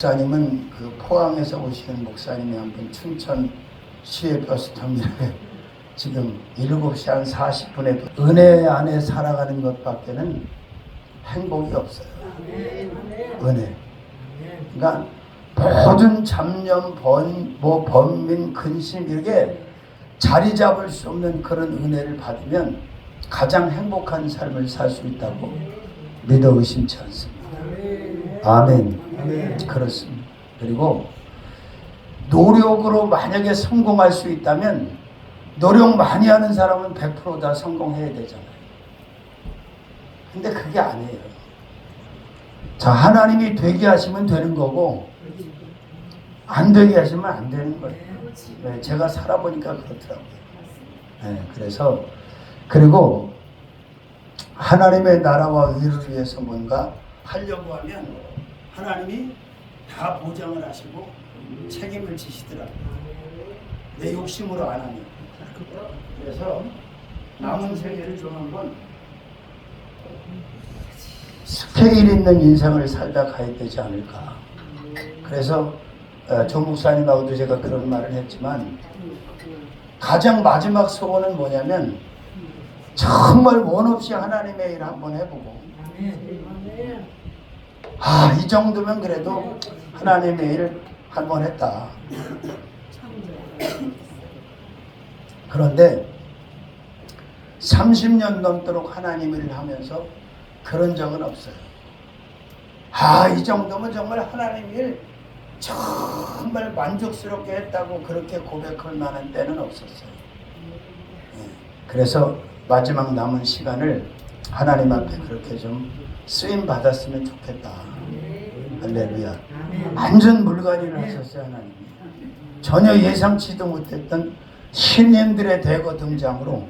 목사님은 그 포항에서 오시는 목사님이 한 분 춘천 시외 버스 터미널에 지금 7시 한 40분에 은혜 안에 살아가는 것밖에는 행복이 없어요. 은혜. 그러니까 모든 잡념, 번민, 근심 이렇게 자리 잡을 수 없는 그런 은혜를 받으면 가장 행복한 삶을 살 수 있다고 믿어 의심치 않습니다. 아멘. 그렇습니다. 그리고 노력으로 만약에 성공할 수 있다면 노력 많이 하는 사람은 100% 다 성공해야 되잖아요. 근데 그게 아니에요. 자, 하나님이 되게 하시면 되는 거고 안 되게 하시면 안 되는 거예요. 네, 제가 살아보니까 그렇더라고요. 네, 그래서 그리고 하나님의 나라와 의를 위해서 뭔가 하려고 하면 하나님이 다 보장을 하시고 책임을 지시더라고요. 내 욕심으로 안 하면. 그래서 남은 세계를 좀 한번 스케일 있는 인생을 살다 가야 되지 않을까. 그래서 조 목사님하고도 제가 그런 말을 했지만 가장 마지막 소원은 뭐냐면 정말 원 없이 하나님의 일 한번 해보고 이 정도면 그래도 하나님의 일을 한번 했다. 그런데 30년 넘도록 하나님 일을 하면서 그런 적은 없어요. 이 정도면 정말 하나님 일 정말 만족스럽게 했다고 그렇게 고백할 만한 때는 없었어요. 그래서 마지막 남은 시간을 하나님 앞에 그렇게 좀 쓰임 받았으면 좋겠다. 할렐루야. 완전 물갈이를 하셨어요. 하나님이. 전혀 예상치도 못했던 신님들의 대거 등장으로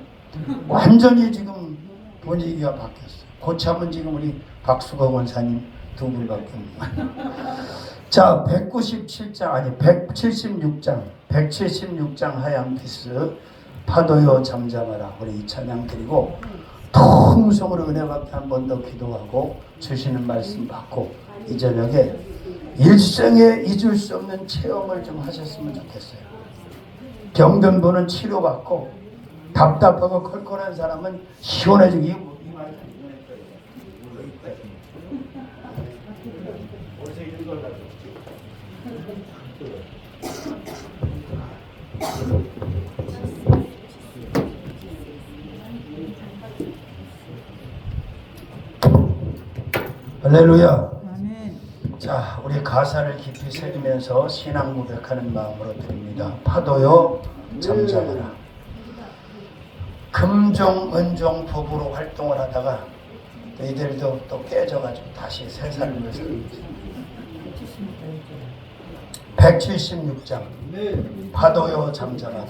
완전히 지금 분위기가 바뀌었어요. 고참은 지금 우리 박수거 권사님 두 분밖에 없는. 자, 176장 하얀피스 파도요 잠잠하라. 우리 이 찬양 드리고 통성으로 은혜 받게 한 번 더 기도하고 주시는 말씀 받고 이 저녁에 일생에 잊을 수 없는 체험을 좀 하셨으면 좋겠어요. 병든 분은 치료받고 답답하고 컬컬한 사람은 시원해지기. 할렐루야. 자, 우리 가사를 깊이 새기면서 신앙 고백하는 마음으로 드립니다. 파도요 잠잠하라. 금종 은종 부부로 활동을 하다가 이들도 또 깨져가지고 다시 새 삶을 살고 176장 파도요 잠잠하라.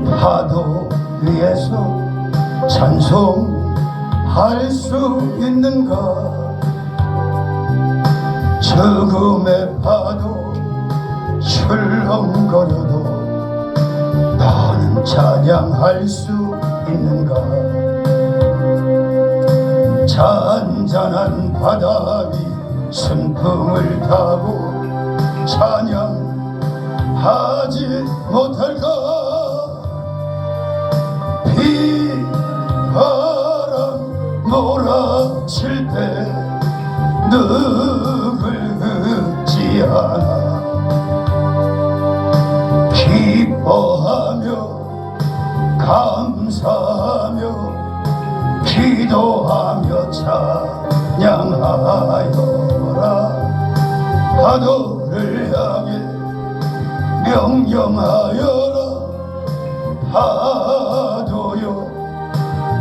파도 위에서 찬송할 수 있는가. 죽음의 파도 출렁거려도 나는 찬양할 수 있는가. 잔잔한 바다 위 순풍을 타고 찬양하지 못할까. 바람 몰아칠 때 누굴지 않아. 기뻐하며 감사하며 기도하며 찬양하여라. 파도를 향해 명령하여라. 파도요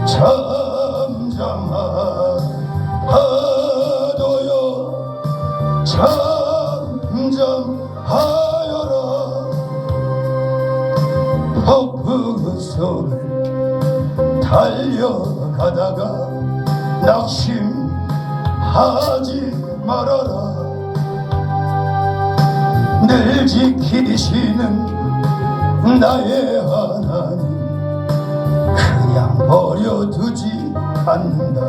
잠잠하라. 하다가 낙심하지 말아라. 늘 지키시는 나의 하나님 그냥 버려두지 않는다.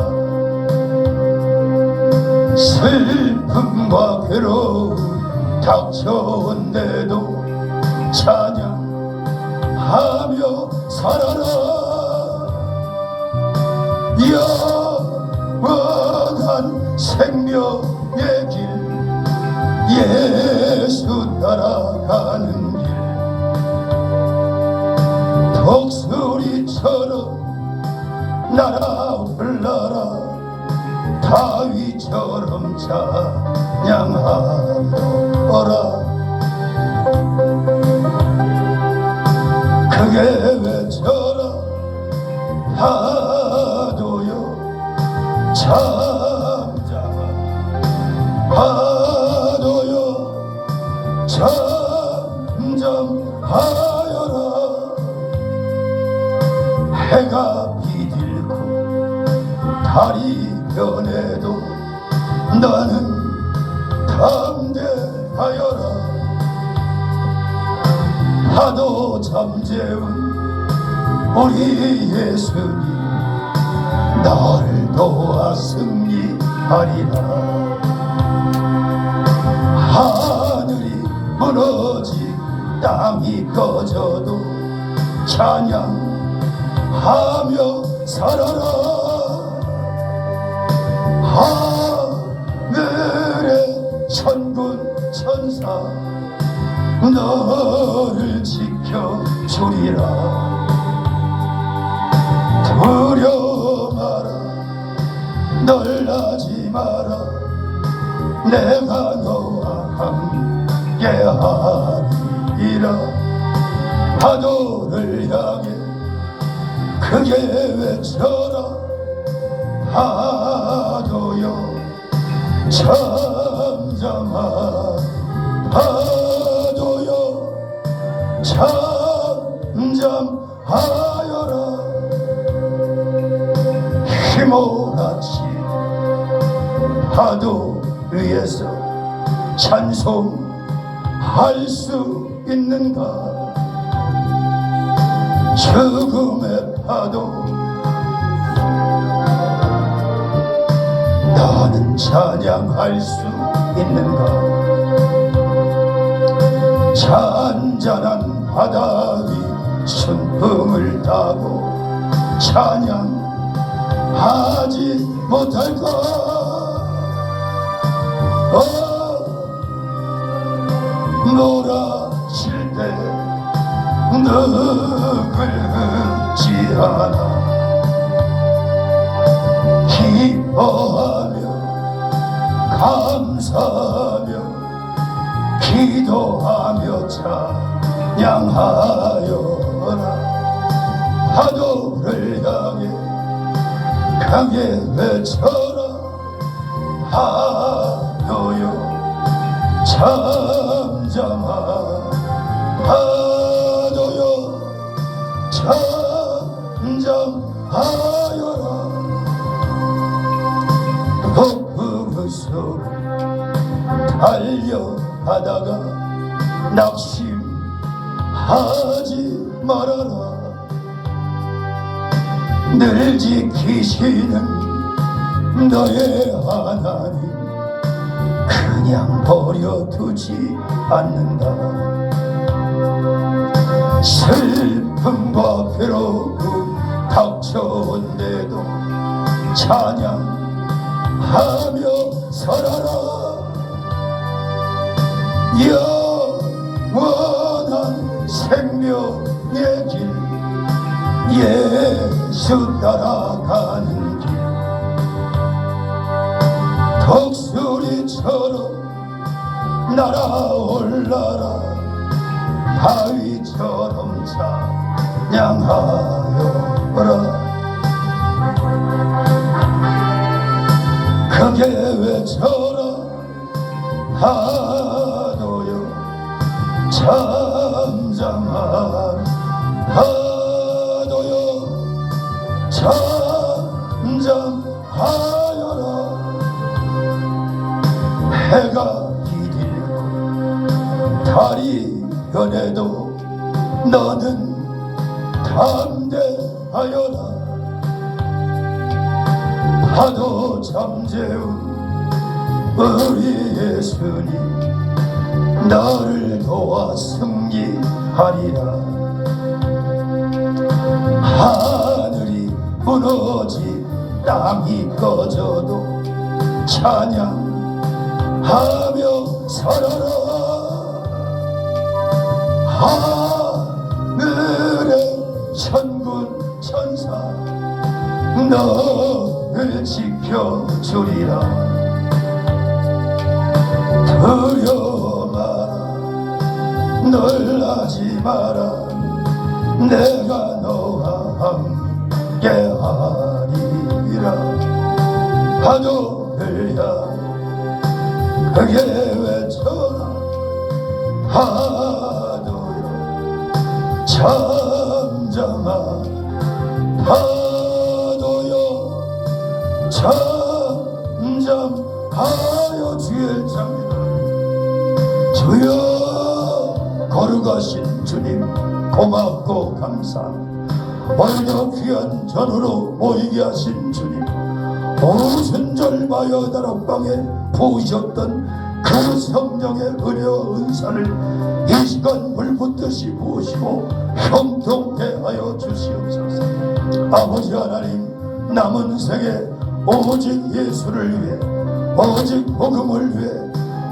슬픔과 괴로움 닥쳐온데도 찬양하며 살아라. 영원한 생명의 길 예수 따라가는 길 독수리처럼 날아올라라. 다윗처럼 찬양하여라. 크게 외쳐라. 파도여 잠잠하. 파도여 잠잠하여라. 해가 비들고 달이 변해도 나는 담대하여라. 파도 잠재운 우리 예수님 나를 도와 승리하리라. 하늘이 무너지 땅이 꺼져도 찬양하며 살아라. 하늘의 천군 천사 너를 지켜주리라. 두려워 마라. 놀라지 마라. 내가 너와 함께하리라. 파도를 향해 크게 외쳐라. 파도여 잠잠하. 파도여 잠잠하여라. 휘몰아치는 파도 위에서 찬송할 수 있는가. 죽음의 파도 나는 찬양할 수 있는가. 잔잔한 바다 위 순풍을 타고 찬양하지 못할까. 몰아칠 때 누굴지 않아. 기뻐하며 감사하며 기도하며 찬양하여라. 파도를 향해 강에 외쳐라. 파도여 잠잠하. 파도여 잠잠하여라. 폭풍 속을 달려가다가 낙심하지 말아라. 늘 지키시는 너의 하나님 그냥 버려두지 않는다. 슬픔과 괴로움 닥쳐온데도 찬양하며 살아라. 영원한 생명의 길 예수 따라가는 길 독수리처럼 날아올라라. 바위처럼 찬양하여라. 크게 외쳐라. 파도여 잠잠하. 파도여 잠잠하여라. 해가 이들고 달이 변해도 너는 담대하여라. 파도 잠재운 우리 예수님 너를 도와 승리하리라. 하늘이 무너지 땅이 꺼져도 찬양하며 살아라. 하늘의 천군 천사 너를 지켜주리라. 두려워 마라. 놀라지 마라. 내가 너와 함께 하리라. 하늘을 향 크게 외쳐라. 하도여 잠잠하. 하도여 잠잠하여. 주의 일장이다. 주여 거룩하신 주님 고맙고 감사합니다. 오늘 귀한 전으로 모이게 하신 주님, 오순절마여 다락방에 부으셨던 그 성령의 은혜와 은사를 이 시간 물붓듯이 부으시고 형통케 하여 주시옵소서. 아버지 하나님, 남은 생에 오직 예수를 위해, 오직 복음을 위해,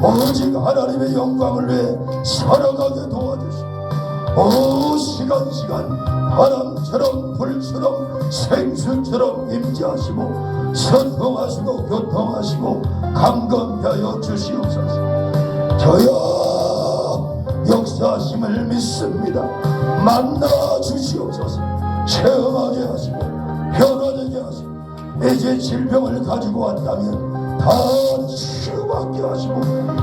오직 하나님의 영광을 위해 살아가게 도와주시고, 오 시간 바람처럼 불처럼 생수처럼 임재하시고 선통하시고 교통하시고 강건케 하여 주시옵소서. 저여 역사하심을 믿습니다. 만나 주시옵소서. 체험하게 하시고 변화되게 하시고, 이제 질병을 가지고 왔다면 다 치유받게 하시고,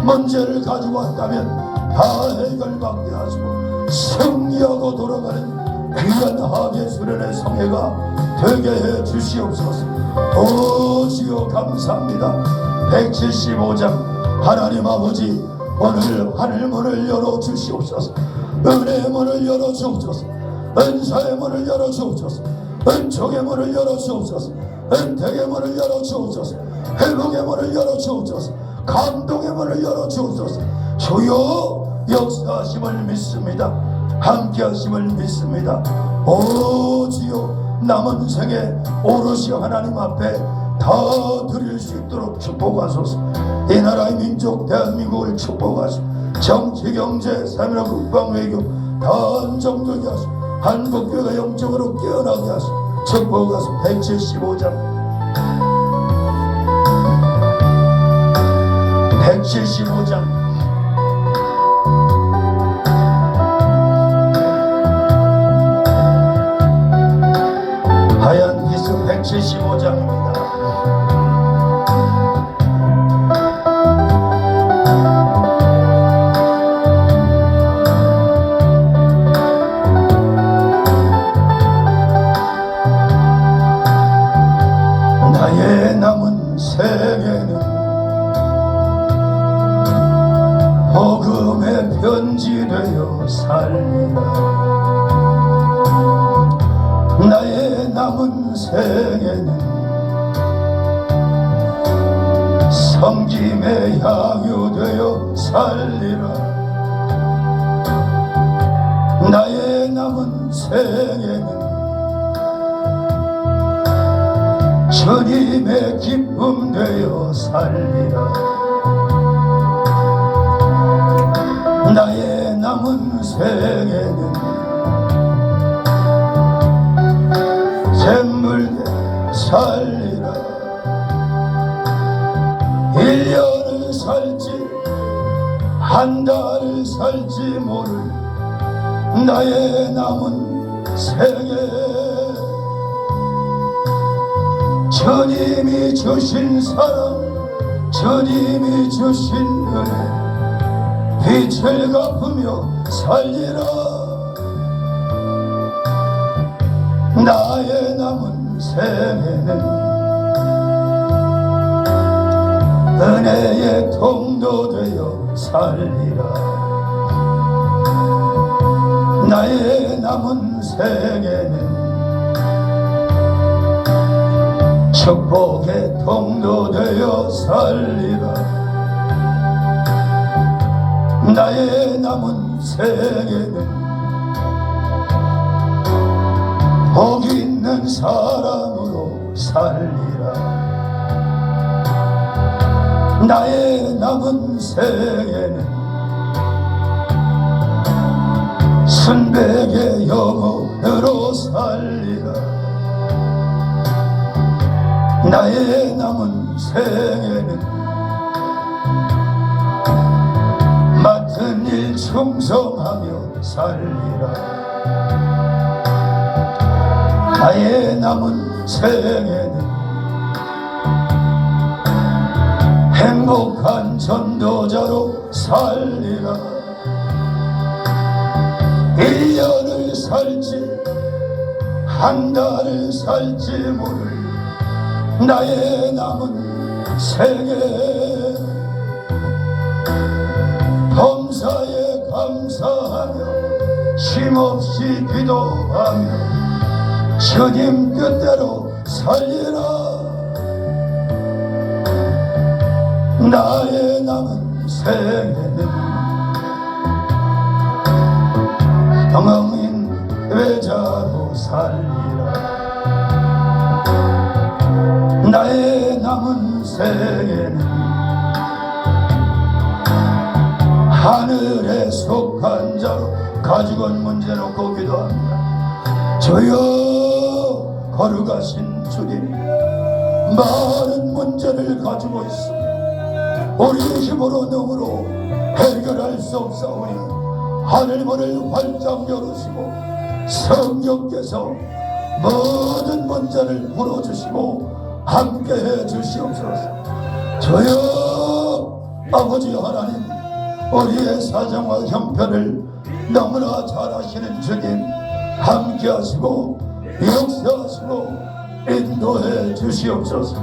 문제를 가지고 왔다면 다 해결받게 하시고, 승리하고 돌아가는 귀한 하계 수련의 성회가 되게 해 주시옵소서. 오 주여 감사합니다. 175장 하나님 아버지, 오늘 하늘 문을 열어 주시옵소서. 은혜의 문을 열어 주옵소서. 은사의 문을 열어 주옵소서. 은총의 문을 열어 주옵소서. 은택의 문을 열어 주옵소서. 회복의 문을 열어 주옵소서. 감동의 문을 열어 주옵소서. 주여 역사하심을 믿습니다. 함께 하심을 믿습니다. 오 주여 남은 생에 오롯이 하나님 앞에 다 드릴 수 있도록 축복하소서. 이 나라의 민족 대한민국을 축복하소서. 정치 경제 사회나 국방 외교 다 안정되게 하소서. 한국교회가 영적으로 깨어나게 하소서. 축복하소서. 175장 175장 하얀 기수 175장입니다. 나의 남은 생에는 복음의 편지되어 살리라. 나의 남은 생에는 섬김의 향유되어 살리라. 나의 남은 생에는 주님의 기쁨 되어 살리라. 나의 남은 생에는 샘물게 살리라. 1년을 살지 한 달을 살지 모를 나의 남은 생에 주님이 주신 사랑, 주님이 주신 은혜 빛을 갚으며 살리라. 나의 남은 생에는 은혜의 통로 되어 살리라. 나의 남은 생에는 축복의 통로 되어 살리라. 나의 남은 생에는 복 있는 사람으로 살리라. 나의 남은 생에는 순백의 영혼으로 살리라. 나의 남은 생에는 맡은 일 충성하며 살리라. 나의 남은 생에는 행복한 전도자로 살리라. 1년을 살지 한 달을 살지 모를 나의 남은 생에 범사에 감사하며 쉼없이 기도하며 주님 뜻대로 살리라. 나의 남은 생에는 영웅인 외자로 살리라. 나의 남은 생에는 하늘에 속한 자로 가지고 온 문제 놓고 기도합니다. 주여 거룩하신 주님, 많은 문제를 가지고 있습니다. 우리의 힘으로 능으로 해결할 수 없사오니 하늘문을 활짝 열으시고 성령께서 모든 문제를 풀어주시고 함께해 주시옵소서. 주여 아버지 하나님, 우리의 사정과 형편을 너무나 잘 아시는 주님, 함께하시고 역사하시고 인도해 주시옵소서.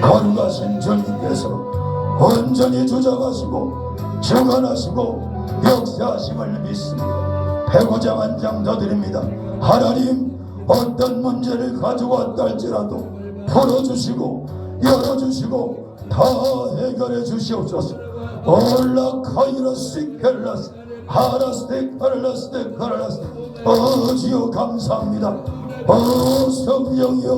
거룩하신 주님께서 온전히 주장하시고 주관하시고 역사하심을 믿습니다. 배고장 한 장 더 드립니다. 하나님, 어떤 문제를 가지고 왔다 할지라도 풀어주시고 열어주시고 다 해결해 주시옵소서. 올라카이라스 켈라스 하라스테 카라스테 카라스. 주여 감사합니다. 성령이여,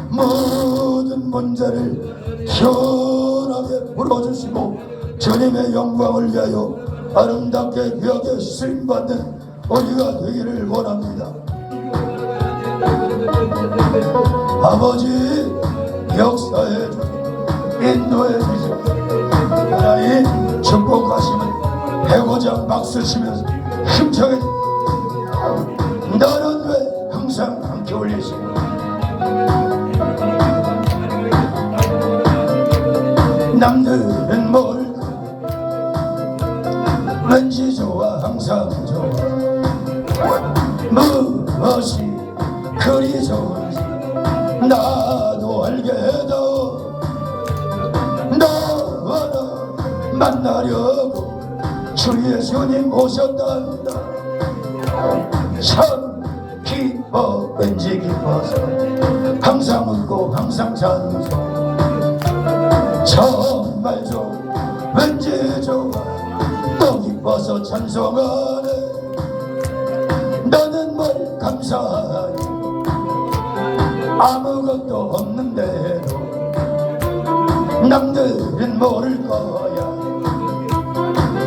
모든 문제를 시원하게 풀어주시고 주님의 영광을 위하여 아름답게 귀하게 쓰임받는 우리가 되기를 원합니다. 아버지, 역사해 주시고 인도해 주시고 하나님 축복하시면 배고장 박수 치면서 힘차게 너는 왜 항상 함께 올리시고 남들은 모를까 왠지 좋아 항상 좋아 무엇이 그리 좋은지 나도 알게 도 너와 나 만나려고 주 예수님 오셨단다. 참 기뻐 왠지 기뻐서 항상 웃고 항상 찬송 정말 좋아 왠지 좋아 또 기뻐서 찬송하네. 너는 뭘 감사하니 아무것도 없는데도 남들은 모를 거야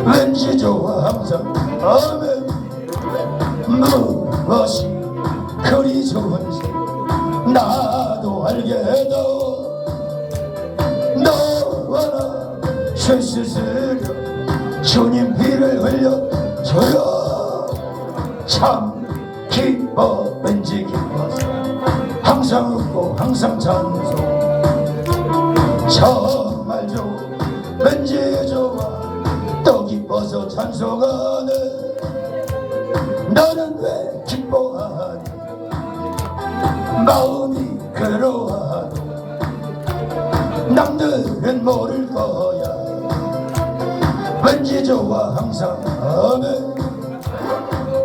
왠지 좋아 항상 아멘. 무엇이 그리 좋은지 나도 알게 도 너와 나 쉴쓸스려 주님 피를 흘려줘요. 참 기뻐 왠지 기뻐서 항상 웃고 항상 찬송 정말 좋아 왠지 좋아 또 기뻐서 찬송하네. 너는 왜 기뻐하니 마음이 괴로워도 남들은 모를 모를 거야. 왠지 좋아 항상 아멘.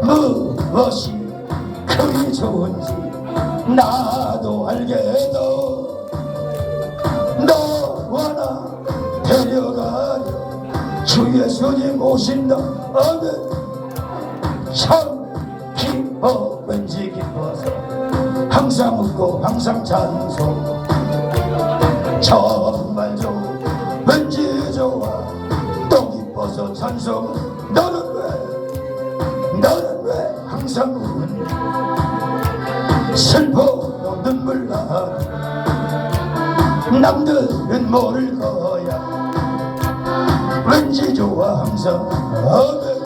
무엇이 그리 좋은지 나도 알게도 너와 나 데려가려 주 예수님 오신다 아멘. 참 기뻐 왠지 기뻐서 항상 웃고 항상 찬송. 정말 좋아 왠지 좋아 또 기뻐서 찬송. 너는 왜 항상 우는 슬퍼도 눈물 나고 남들은 모를 거야. 왠지 좋아 항상 아멘.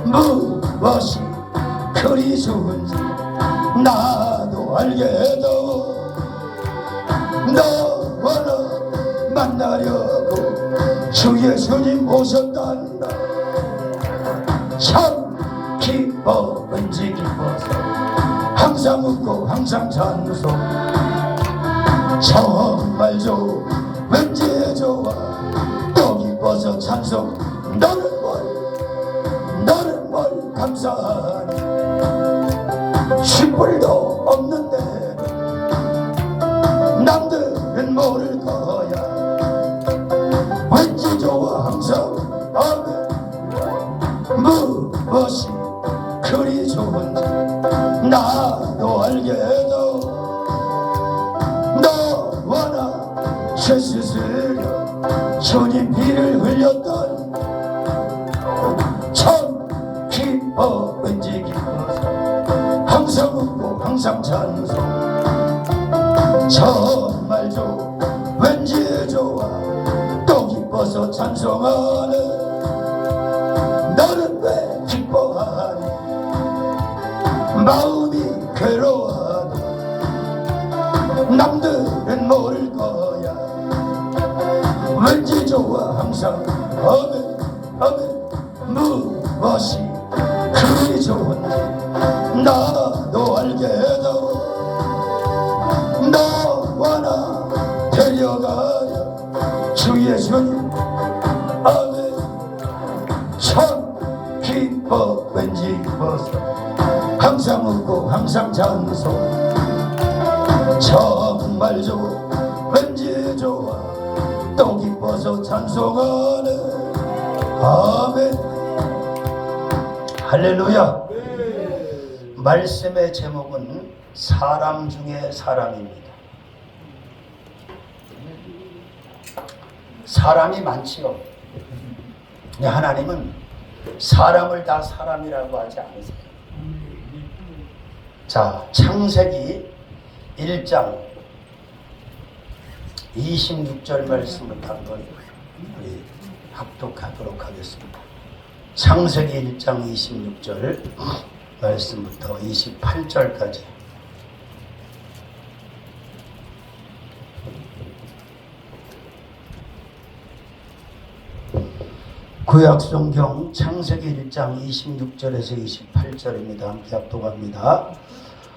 무엇이 그리 좋은지 나도 알게도 너와 나 만나려고 주 예수님 오셨단다. 참 기뻐 왠지 기뻐서 항상 웃고 항상 찬송. 정말 좋아 왠지 좋아 또 기뻐서 찬송. 너는 뭘 감사하니 10불도 없는데 남들은 모를 거야. 왠지 좋아 항상 아멘. 무엇이 그리 좋은지 나도 알게도 너와 나 죄 씻으려 주님 피를 흘렸던 참 기뻐 왠지 기뻐서 항상 웃고 항상 찬송. 정말 좋아 왠지 좋아 또 기뻐서 찬송하네. 너는 왜 기뻐하니 마음이 괴로워도 남들은 모를 거야. 왠지 좋아 항상 아멘 아멘. 무엇이 그리 좋은지 나도 알게도 너와 나 데려가려 주 예수님 아멘. 참 기뻐 왠지 기뻐서 항상 웃고 항상 찬송. 정말 좋아 왠지 좋아 또 기뻐서 찬송하네 아멘. 할렐루야. 말씀의 제목은 사람 중에 사람입니다. 사람이 많지요. 하나님은 사람을 다 사람이라고 하지 않으세요. 자, 창세기 1장 26절 말씀부터 한번 우리 합독하도록 하겠습니다. 창세기 1장 26절 말씀부터 28절까지. 구약성경 창세기 1장 26절에서 28절입니다. 함께 합독합니다.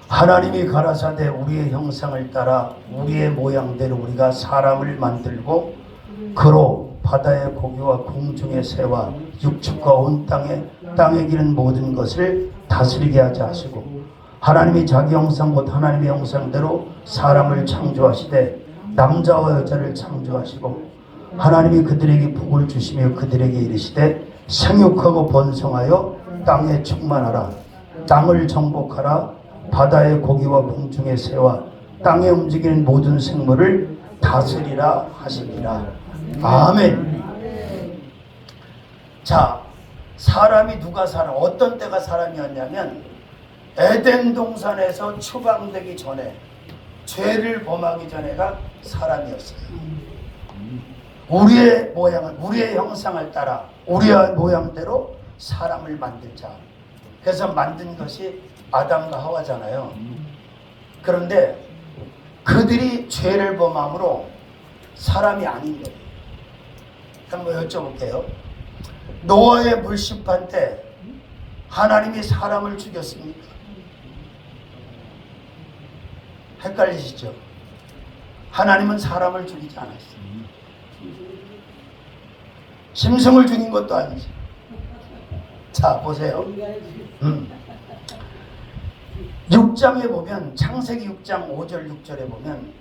하나님이 가라사대 우리의 형상을 따라 우리의 모양대로 우리가 사람을 만들고 그로 바다의 고기와 공중의 새와 육축과 온 땅에 기는 모든 것을 다스리게 하자 하시고 하나님이 자기 형상 곧 하나님의 형상대로 사람을 창조하시되 남자와 여자를 창조하시고 하나님이 그들에게 복을 주시며 그들에게 이르시되 생육하고 번성하여 땅에 충만하라. 땅을 정복하라. 바다의 고기와 공중의 새와 땅에 움직이는 모든 생물을 다스리라 하시니라. 아멘. 자, 사람이 누가 어떤 때가 사람이었냐면 에덴 동산에서 추방되기 전에 죄를 범하기 전에가 사람이었어요. 우리의 모양을 우리의 형상을 따라 우리의 모양대로 사람을 만들자. 그래서 만든 것이 아담과 하와잖아요. 그런데 그들이 죄를 범함으로 사람이 아닌 거예요. 한번 여쭤볼게요. 노아의 물심판 때 하나님이 사람을 죽였습니까? 헷갈리시죠? 하나님은 사람을 죽이지 않았어요. 짐승을 죽인 것도 아니지. 자, 보세요. 6장에 보면, 창세기 6장 5절 6절에 보면,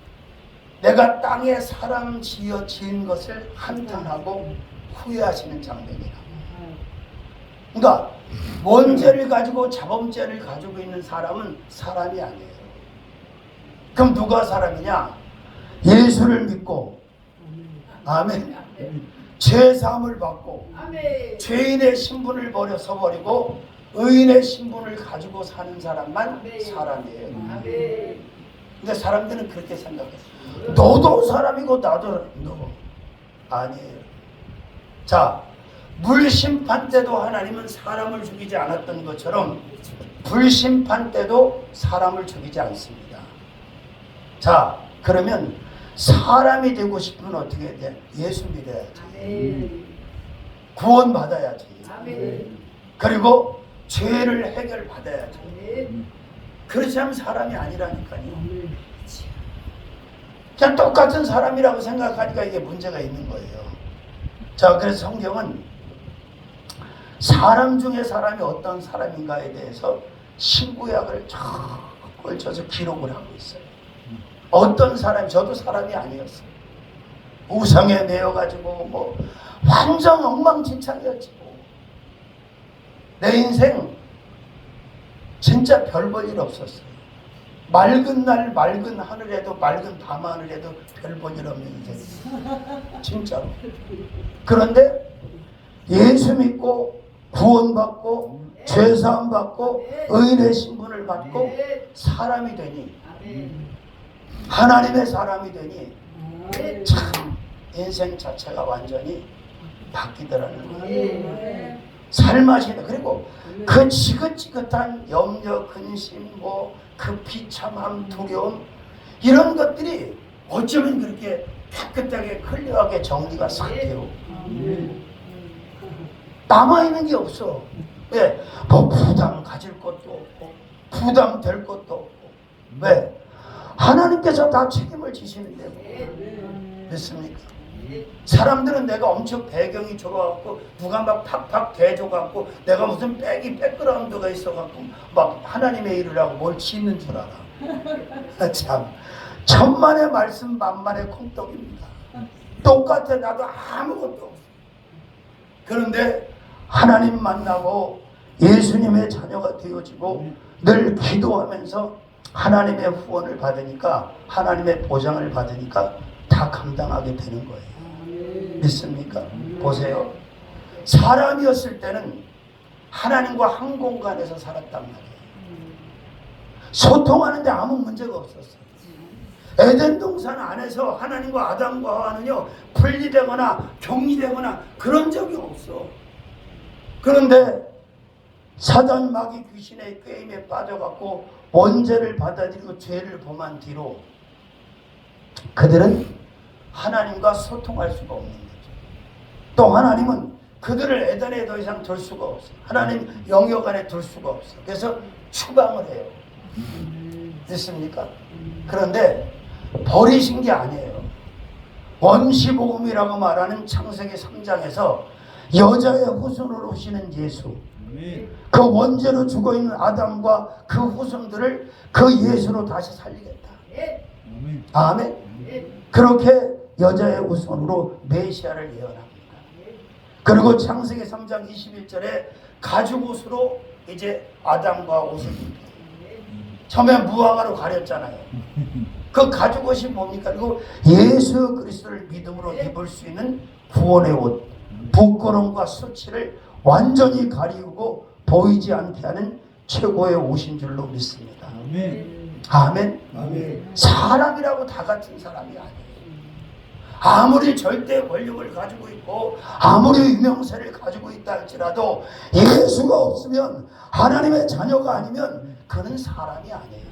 내가 땅에 사람 지어 지은 것을 한탄하고 후회하시는 장면이라. 그러니까 원죄를 가지고 자범죄를 가지고 있는 사람은 사람이 아니에요. 그럼 누가 사람이냐? 예수를 믿고, 아멘, 죄사함을 받고, 죄인의 신분을 버리고 의인의 신분을 가지고 사는 사람만 사람이에요. 근데 사람들은 그렇게 생각했어요. 너도 사람이고 나도 너 아니에요. 자, 물심판 때도 하나님은 사람을 죽이지 않았던 것처럼 불심판 때도 사람을 죽이지 않습니다. 자, 그러면 사람이 되고 싶으면 어떻게 해야 돼? 예수 믿어야지. 구원 받아야지. 그리고 죄를 해결받아야지. 그렇지 않으면 사람이 아니라니까요. 그냥 똑같은 사람이라고 생각하니까 이게 문제가 있는 거예요. 자, 그래서 성경은 사람 중에 사람이 어떤 사람인가에 대해서 신구약을 쫙 걸쳐서 기록을 하고 있어요. 어떤 사람이, 저도 사람이 아니었어요. 우상에 매여가지고 뭐 완전 엉망진창이었지. 내 인생 진짜 별 볼 일 없었어요. 맑은 날 맑은 하늘에도 맑은 밤하늘에도 별 볼 일 없는 인생. 진짜로. 그런데 예수 믿고 구원받고 죄사함 받고 의인의 신분을 받고 사람이 되니, 하나님의 사람이 되니 참 인생 자체가 완전히 바뀌더라는 거예요. 살맛이다. 그리고 그 지긋지긋한 염려, 근심, 그 비참함, 두려움, 이런 것들이 어쩌면 그렇게 깨끗하게 클리어하게 정리가 싹 돼요. 남아있는 게 없어. 왜? 뭐 부담 가질 것도 없고 부담 될 것도 없고. 왜? 하나님께서 다 책임을 지시는데 믿습니까? 사람들은 내가 엄청 배경이 좋아갖고 누가 막 팍팍 대줘갖고 내가 무슨 백그라운드가 있어갖고 막 하나님의 일을 하고 뭘 짓는 줄 알아. 참, 천만의 말씀 만만의 콩떡입니다. 똑같아. 나도 아무것도 없어. 그런데 하나님 만나고 예수님의 자녀가 되어지고 늘 기도하면서 하나님의 후원을 받으니까, 하나님의 보장을 받으니까 다 감당하게 되는 거예요. 믿습니까? 보세요. 사람이었을 때는 하나님과 한 공간에서 살았단 말이에요. 소통하는데 아무 문제가 없었어요. 에덴 동산 안에서 하나님과 아담과 하와는요 분리되거나 격리되거나 그런 적이 없어. 그런데 사단 마귀 귀신의 꾀임에 빠져갖고 원죄를 받아들이고 죄를 범한 뒤로 그들은 하나님과 소통할 수가 없는 거죠. 또 하나님은 그들을 에덴에 더 이상 둘 수가 없어요. 하나님 영역 안에 둘 수가 없어요. 그래서 추방을 해요. 됐습니까? 그런데 버리신 게 아니에요. 원시복음이라고 말하는 창세기 3장에서 여자의 후손으로 오시는 예수, 그 원죄로 죽어있는 아담과 그 후손들을 그 예수로 다시 살리겠다. 아멘. 그렇게 여자의 후손으로 메시아를 예언합니다. 그리고 창세기 3장 21절에 가죽옷으로 이제 아담과 옷을 입힙니다. 처음에 무화과로 가렸잖아요. 그 가죽옷이 뭡니까? 그리고 예수 그리스도를 믿음으로 입을 수 있는 구원의 옷, 부끄러움과 수치를 완전히 가리우고 보이지 않게 하는 최고의 옷인 줄로 믿습니다. 아멘. 아멘. 아멘. 사람이라고 다 같은 사람이 아니에요. 아무리 절대 권력을 가지고 있고 아무리 유명세를 가지고 있다 할지라도 예수가 없으면, 하나님의 자녀가 아니면 그는 사람이 아니에요.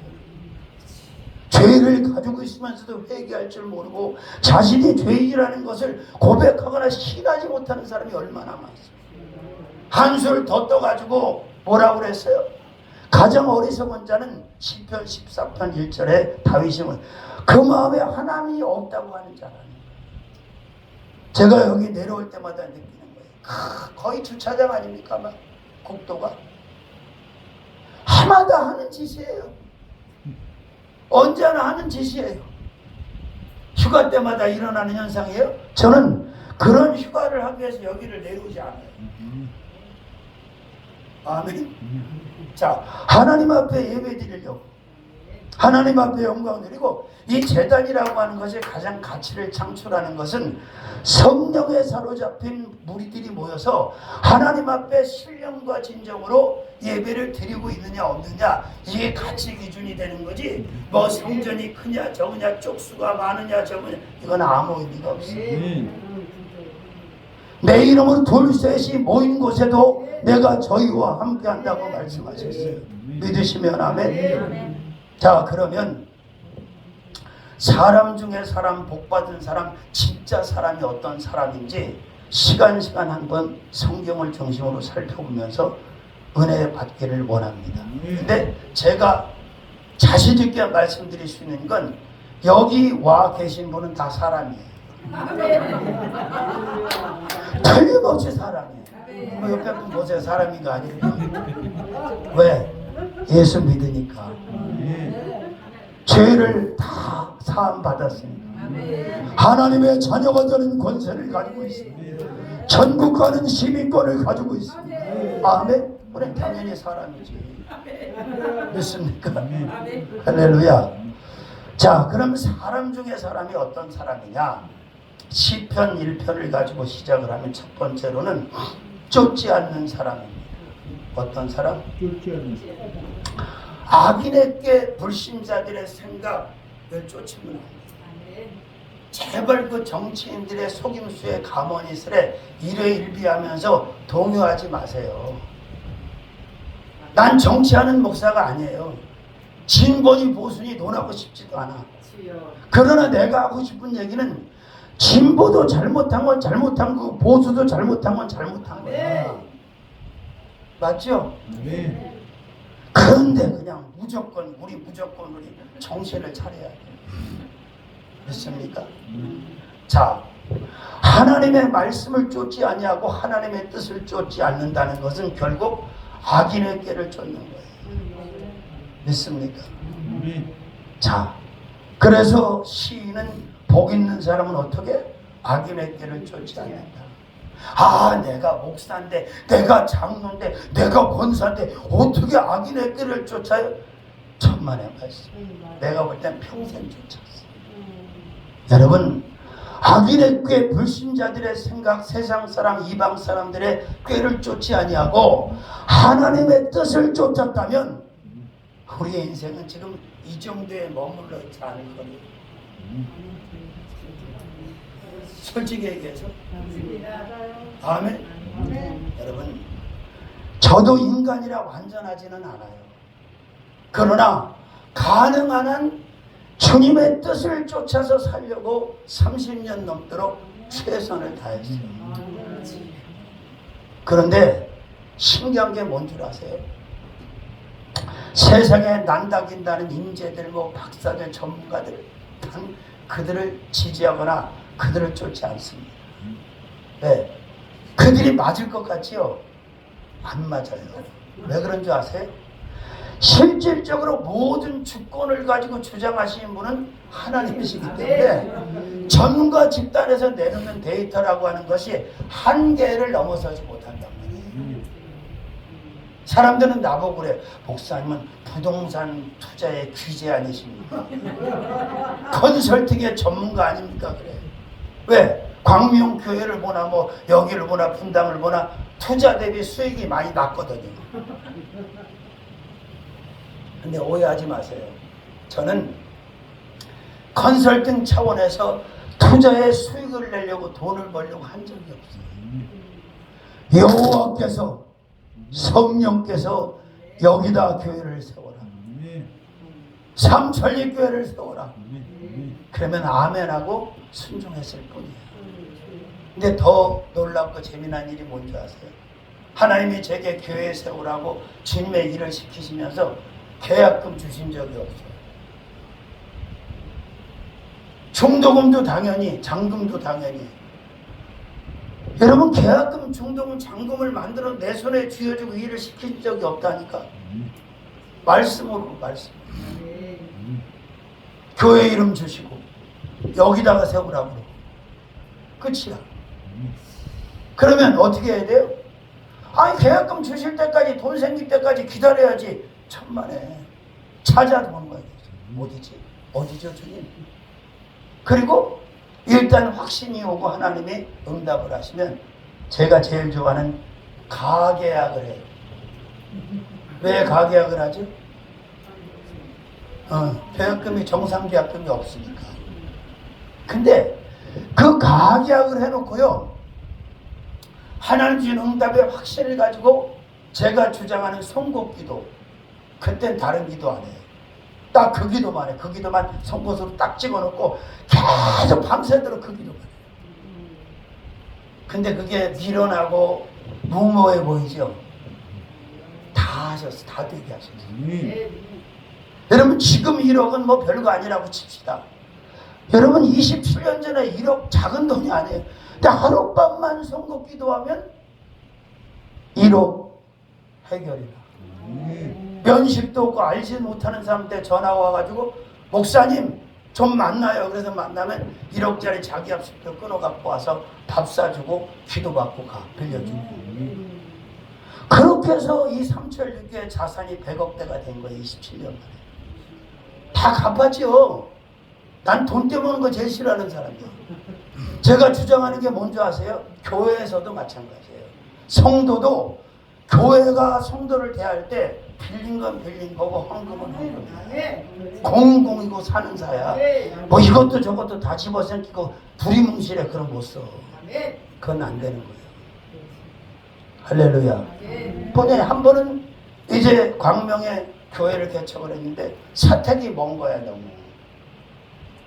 죄를 가지고 있으면서도 회개할 줄 모르고 자신이 죄인이라는 것을 고백하거나 시인하지 못하는 사람이 얼마나 많습니까? 한술 더 떠가지고 뭐라고 그랬어요? 가장 어리석은 자는 시편 14편 1절에 다윗은 그 마음에 하나님이 없다고 하는 자라니. 제가 여기 내려올 때마다 느끼는 거예요. 거의 주차장 아닙니까? 막 국도가 해마다 하는 짓이에요. 언제나 하는 짓이에요. 휴가 때마다 일어나는 현상이에요. 저는 그런 휴가를 하기 위해서 여기를 내려오지 않아요. 아멘. 자, 하나님 앞에 예배 드리려고, 하나님 앞에 영광 드리고, 이 제단이라고 하는 것이 가장 가치를 창출하는 것은 성령에 사로잡힌 무리들이 모여서 하나님 앞에 신령과 진정으로 예배를 드리고 있느냐 없느냐, 이게 가치 기준이 되는 거지, 뭐 성전이 크냐 적으냐, 쪽수가 많으냐 적으냐, 이건 아무 의미가 없어요. 내 이름으로 둘 셋이 모인 곳에도 내가 저희와 함께 한다고 말씀하셨어요. 믿으시면 아멘. 자, 그러면 사람 중에 사람, 복받은 사람, 진짜 사람이 어떤 사람인지 시간 한번 성경을 중심으로 살펴보면서 은혜 받기를 원합니다. 근데 제가 자신 있게 말씀드릴 수 있는 건 여기 와 계신 분은 다 사람이에요. 틀림없이 사람이에요. 옆에 분 보세요. 사람인가 아닌가. 왜? 예수 믿으니까. 죄를 다 사함 받았습니다. 하나님의 자녀가 되는 권세를 가지고 있습니다. 전국가는 시민권을 가지고 있습니다. 아멘. 우리 당연히 사람이지. 믿습니까? 할렐루야. 자, 그럼 사람 중에 사람이 어떤 사람이냐? 시편 1편을 가지고 시작을 하면 첫 번째로는 쫓지 않는 사람입니다. 어떤 사람? 쫓지 않는 사람. 악인에게 불신자들의 생각을 쫓으면 안 돼요. 제발 그 정치인들의 속임수에 가머니스레 일회일비하면서 동요하지 마세요. 난 정치하는 목사가 아니에요. 진보니 보수니 논하고 싶지도 않아. 그러나 내가 하고 싶은 얘기는 진보도 잘못한 건 잘못한 거고 보수도 잘못한 건 잘못한 거야. 맞죠? 네. 그런데 그냥 무조건 우리 정신을 차려야 돼. 믿습니까? 자, 하나님의 말씀을 쫓지 아니하고 하나님의 뜻을 쫓지 않는다는 것은 결국 악인의 꾀를 쫓는 거예요. 믿습니까? 자, 그래서 시인은 복 있는 사람은 어떻게? 악인의 꾀를 쫓지 않는다. 아, 내가 목사인데, 내가 장로인데, 내가 권사인데 어떻게 악인의 꾀를 쫓아요? 천만의 말씀. 내가 볼 땐 평생 쫓았어. 여러분, 악인의 꾀, 불신자들의 생각, 세상 사람, 이방 사람들의 꾀를 쫓지 아니하고 하나님의 뜻을 쫓았다면 우리의 인생은 지금 이 정도에 머물러 있지 않을 거예요. 솔직히 얘기해서. 아멘. 여러분, 저도 인간이라 완전하지는 않아요. 그러나 가능한 한 주님의 뜻을 쫓아서 살려고 30년 넘도록 최선을 다했어요. 그런데 신기한 게 뭔 줄 아세요? 세상에 난다긴다는 인재들, 뭐 박사들, 전문가들, 그들을 지지하거나 그들을 쫓지 않습니다. 네. 그들이 맞을 것 같지요? 안 맞아요. 왜 그런 줄 아세요? 실질적으로 모든 주권을 가지고 주장하시는 분은 하나님이시기 때문에 전문가 집단에서 내놓는 데이터라고 하는 것이 한계를 넘어서지 못한단 말이에요. 사람들은 나보고 그래. 목사님은 부동산 투자의 귀재 아니십니까? 컨설팅의 전문가 아닙니까? 그래. 왜? 광명교회를 보나 뭐 여기를 보나 분당을 보나 투자 대비 수익이 많이 낮거든요. 근데 오해하지 마세요. 저는 컨설팅 차원에서 투자에 수익을 내려고 돈을 벌려고 한 적이 없어요. 여호와께서 성령께서 여기다 교회를 세워라. 삼천리 교회를 세워라. 그러면 아멘하고 순종했을 뿐이에요. 근데 더 놀랍고 재미난 일이 뭔지 아세요? 하나님이 제게 교회 세우라고 주님의 일을 시키시면서 계약금 주신 적이 없어요. 중도금도 당연히, 잔금도 당연히. 여러분 계약금, 중도금, 잔금을 만들어 내 손에 쥐어주고 일을 시킨 적이 없다니까. 말씀으로 말씀. 교회 이름 주시고 여기다가 세우라고 그러고 끝이야. 그러면 어떻게 해야 돼요? 아니 계약금 주실 때까지, 돈 생길 때까지 기다려야지. 천만에 찾아보는 거예요. 어디죠 주님? 그리고 일단 확신이 오고 하나님이 응답을 하시면 제가 제일 좋아하는 가계약을 해요. 왜 가계약을 하죠? 계약금이 정상계약금이 없으니까. 근데 그 가계약을 해놓고요, 하나님 주신 응답의 확신을 가지고 제가 주장하는 송곳기도, 그땐 다른 기도 안 해요. 딱 그 기도만 해. 그 기도만 송곳으로 딱 집어넣고 계속 밤새도록 그 기도만 해요. 근데 그게 미련하고 무모해 보이죠? 다 하셨어. 다 되게 하셨어. 여러분 지금 1억은 뭐 별거 아니라고 칩시다. 여러분 27년 전에 1억 작은 돈이 아니에요. 근데 하룻밤만 송곳 기도하면 1억 해결이다. 면식도 없고 알지 못하는 사람한테 전화 와가지고 목사님 좀 만나요. 그래서 만나면 1억짜리 자기 합숙도 끊어갖고 와서 밥 사주고 기도받고 가. 빌려주고. 그렇게 해서 이 삼철육교의 자산이 100억대가 된 거예요. 27년 만에. 다 갚았죠. 난 돈 떼먹는 거 제일 싫어하는 사람이야. 제가 주장하는 게 뭔지 아세요? 교회에서도 마찬가지예요. 성도도 교회가 성도를 대할 때 빌린 건 빌린 거고 헌금은 헌금이야. 공공이고 사는 사야. 뭐 이것도 저것도 다 집어삼키고 두리뭉실해. 그럼 못 써. 그건 안 되는 거예요. 할렐루야. 본인이 한 번은 이제 광명에 교회를 개척을 했는데 사택이 먼 거야 너무.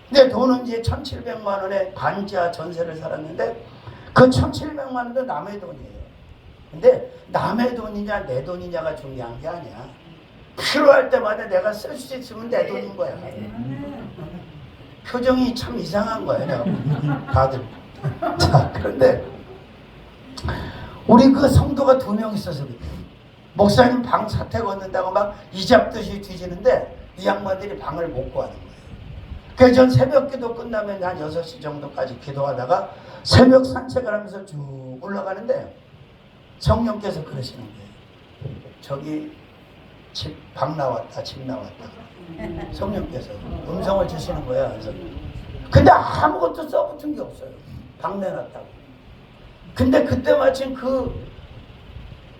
근데 돈은 이제 1,700만 원에 반지하 전세를 살았는데 그 1,700만 원도 남의 돈이에요. 근데 남의 돈이냐 내 돈이냐가 중요한 게 아니야. 필요할 때마다 내가 쓸 수 있으면 내 돈인 거야. 표정이 참 이상한 거예요. 내가 다들. 자, 그런데 우리 그 성도가 2명 있어서 그래. 목사님 방 사택 얻는다고 막 이잡듯이 뒤지는데 이 양반들이 방을 못 구하는 거예요. 그래서 전 새벽 기도 끝나면 한 6시 정도까지 기도하다가 새벽 산책을 하면서 쭉 올라가는데 성령께서 그러시는 거예요. 저기 방 나왔다, 집 나왔다. 성령께서 음성을 주시는 거야. 그래서 근데 아무것도 써붙은 게 없어요. 방 내놨다고. 근데 그때 마침 그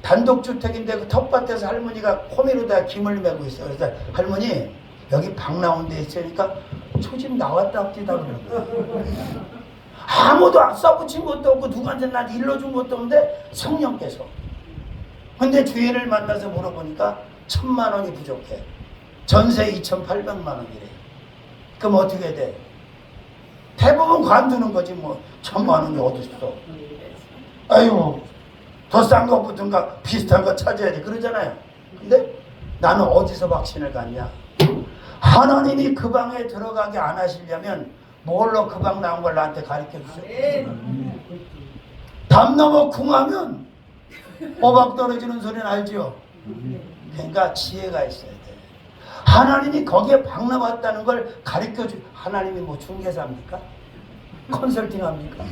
단독주택인데 그 텃밭에서 할머니가 호미로다 김을 메고 있어요. 그래서 할머니 여기 방 나온 데 있으니까 초집 나왔다 없디다 그러는 거예요. 아무도 안 써붙인 것도 없고 누구한테 나한테 일러준 것도 없는데 성령께서. 근데 주인을 만나서 물어보니까 1,000만 원이 부족해. 전세 2,800만 원이래. 그럼 어떻게 돼? 대부분 관두는 거지 뭐. 1,000만 원이 어디 있어. 아이고 더 싼 것부터인가 비슷한 거 찾아야지 그러잖아요. 근데 나는 어디서 확신을 갖냐? 하나님이 그 방에 들어가게 안 하시려면 뭘로 그 방 나온 걸 나한테 가르쳐 주셨어요. 담 넘어 궁하면 오박 떨어지는 소리는 알죠? 그러니까 지혜가 있어야 돼. 하나님이 거기에 방 나왔다는 걸 가르쳐 주. 하나님이 뭐 중개사입니까? 컨설팅 합니까?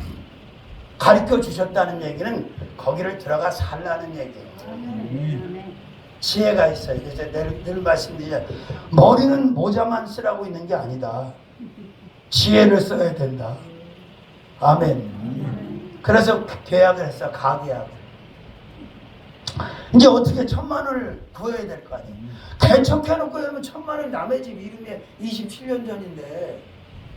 가르쳐 주셨다는 얘기는 거기를 들어가 살라는 얘기예요. 지혜가 있어요. 그래서 늘 말씀드리죠. 머리는 모자만 쓰라고 있는 게 아니다. 지혜를 써야 된다. 아멘. 그래서 계약을 했어. 가계약을. 이제 어떻게 1,000만 원을 구해야 될 거 아니에요. 개척해놓고 그러면 1,000만 원이 남의 집 이름에 27년 전인데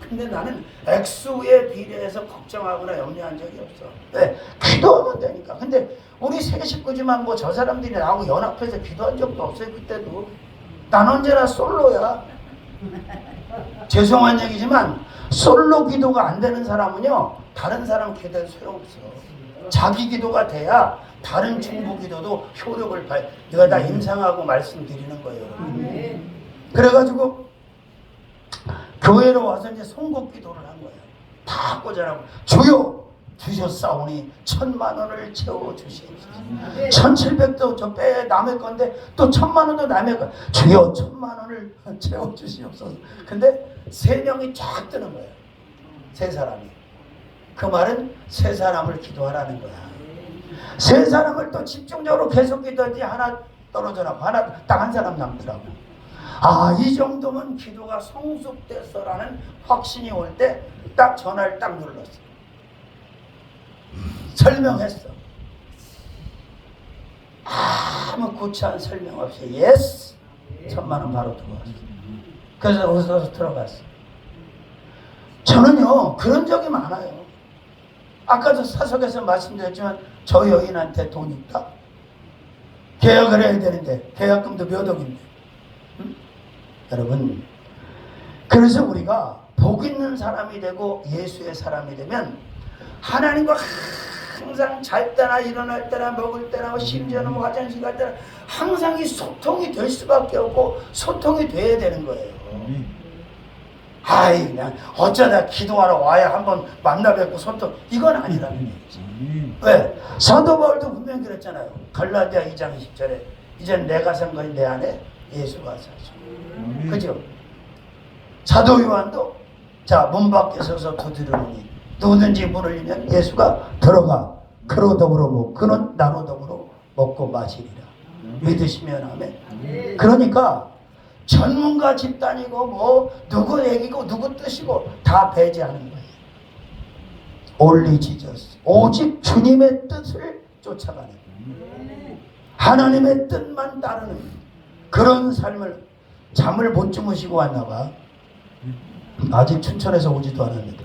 근데 나는 액수에 비례해서 걱정하거나 염려한 적이 없어. 왜? 기도하면 되니까. 근데 우리 세 식구지만 뭐 저 사람들이 나하고 연합해서 기도한 적도 없어요. 그때도. 난 언제나 솔로야. 죄송한 얘기지만 솔로 기도가 안 되는 사람은요 다른 사람 기도는 소용없어. 자기 기도가 돼야 다른 중보 기도도 효력을 발. 내가 다 임상하고 말씀드리는 거예요. 그래가지고 교회로 와서 이제 송곳 기도를 한 거예요. 다 꽂아놓고 주여 주셨사오니 1,000,000원을 채워주시옵소서. 1,700도 저 빼 남의 건데 또 1,000,000원도 남의 거. 주여 1,000,000원을 채워주시옵소서. 근데 3명이 쫙 뜨는 거예요. 3사람이. 그 말은 3사람을 기도하라는 거야. 3사람을 또 집중적으로 계속 기도하지 하나 떨어져 나고 하나 딱 한 사람 남더라고. 아, 이 정도면 기도가 성숙됐어라는 확신이 올 때 딱 전화를 딱 눌렀어. 설명했어. 아무 구차한 설명 없이 예스! 1,000,000원 바로 들어왔어. 그래서 어디서 들어갔어. 저는요 그런 적이 많아요. 아까도 사석에서 말씀드렸지만 저 여인한테 돈 있다? 계약을 해야 되는데 계약금도 몇 억인데. 응? 여러분, 그래서 우리가 복 있는 사람이 되고 예수의 사람이 되면 하나님과 항상 잘 때나 일어날 때나 먹을 때나 심지어는 화장실 갈 때나 항상 이 소통이 될 수밖에 없고 소통이 돼야 되는 거예요. 아이 그냥 어쩌다 기도하러 와야 한번 만나 뵙고 소통, 이건 아니라는 얘기지. 왜? 사도 바울도 분명히 그랬잖아요. 갈라디아 2장 10절에 이젠 내가 산 것이 내 안에 예수가 사죠. 그죠? 사도 요한도 자 문 밖에 서서 두드리노니 누구든지 문을 열면 예수가 들어가 그로 더불어 먹고 그는 나로 더불어 먹고 마시리라. 믿으시면 아멘. 그러니까 전문가 집단이고 뭐 누구 얘기고 누구 뜻이고 다 배제하는 거예요. Only Jesus. 오직 주님의 뜻을 쫓아가는 거예요. 하나님의 뜻만 따르는 그런 삶을. 잠을 못 주무시고 왔나 봐. 아직 춘천에서 오지도 않았는데.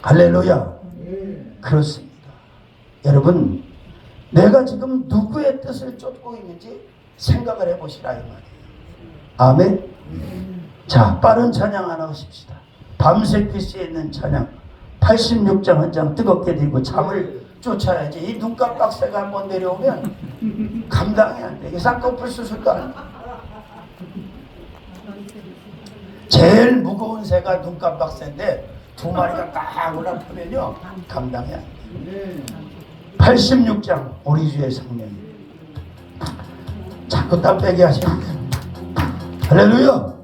할렐루야. 그렇습니다. 여러분, 내가 지금 누구의 뜻을 쫓고 있는지 생각을 해보시라 이 말이에요. 아멘. 자, 빠른 찬양 하나 하십시다. 밤새 필수에 있는 찬양 86장 한 장 뜨겁게 들고 잠을 쫓아야지. 이 눈값 박새가 한번 내려오면 감당이 안 돼. 쌍꺼풀 수술가. 제일 무거운 새가 눈값 박새인데 2마리가 딱 올라타면요 감당이 안 돼. 86장 우리 주의 성령. 자꾸 땀 빼게 하시면 돼요. 할렐루야.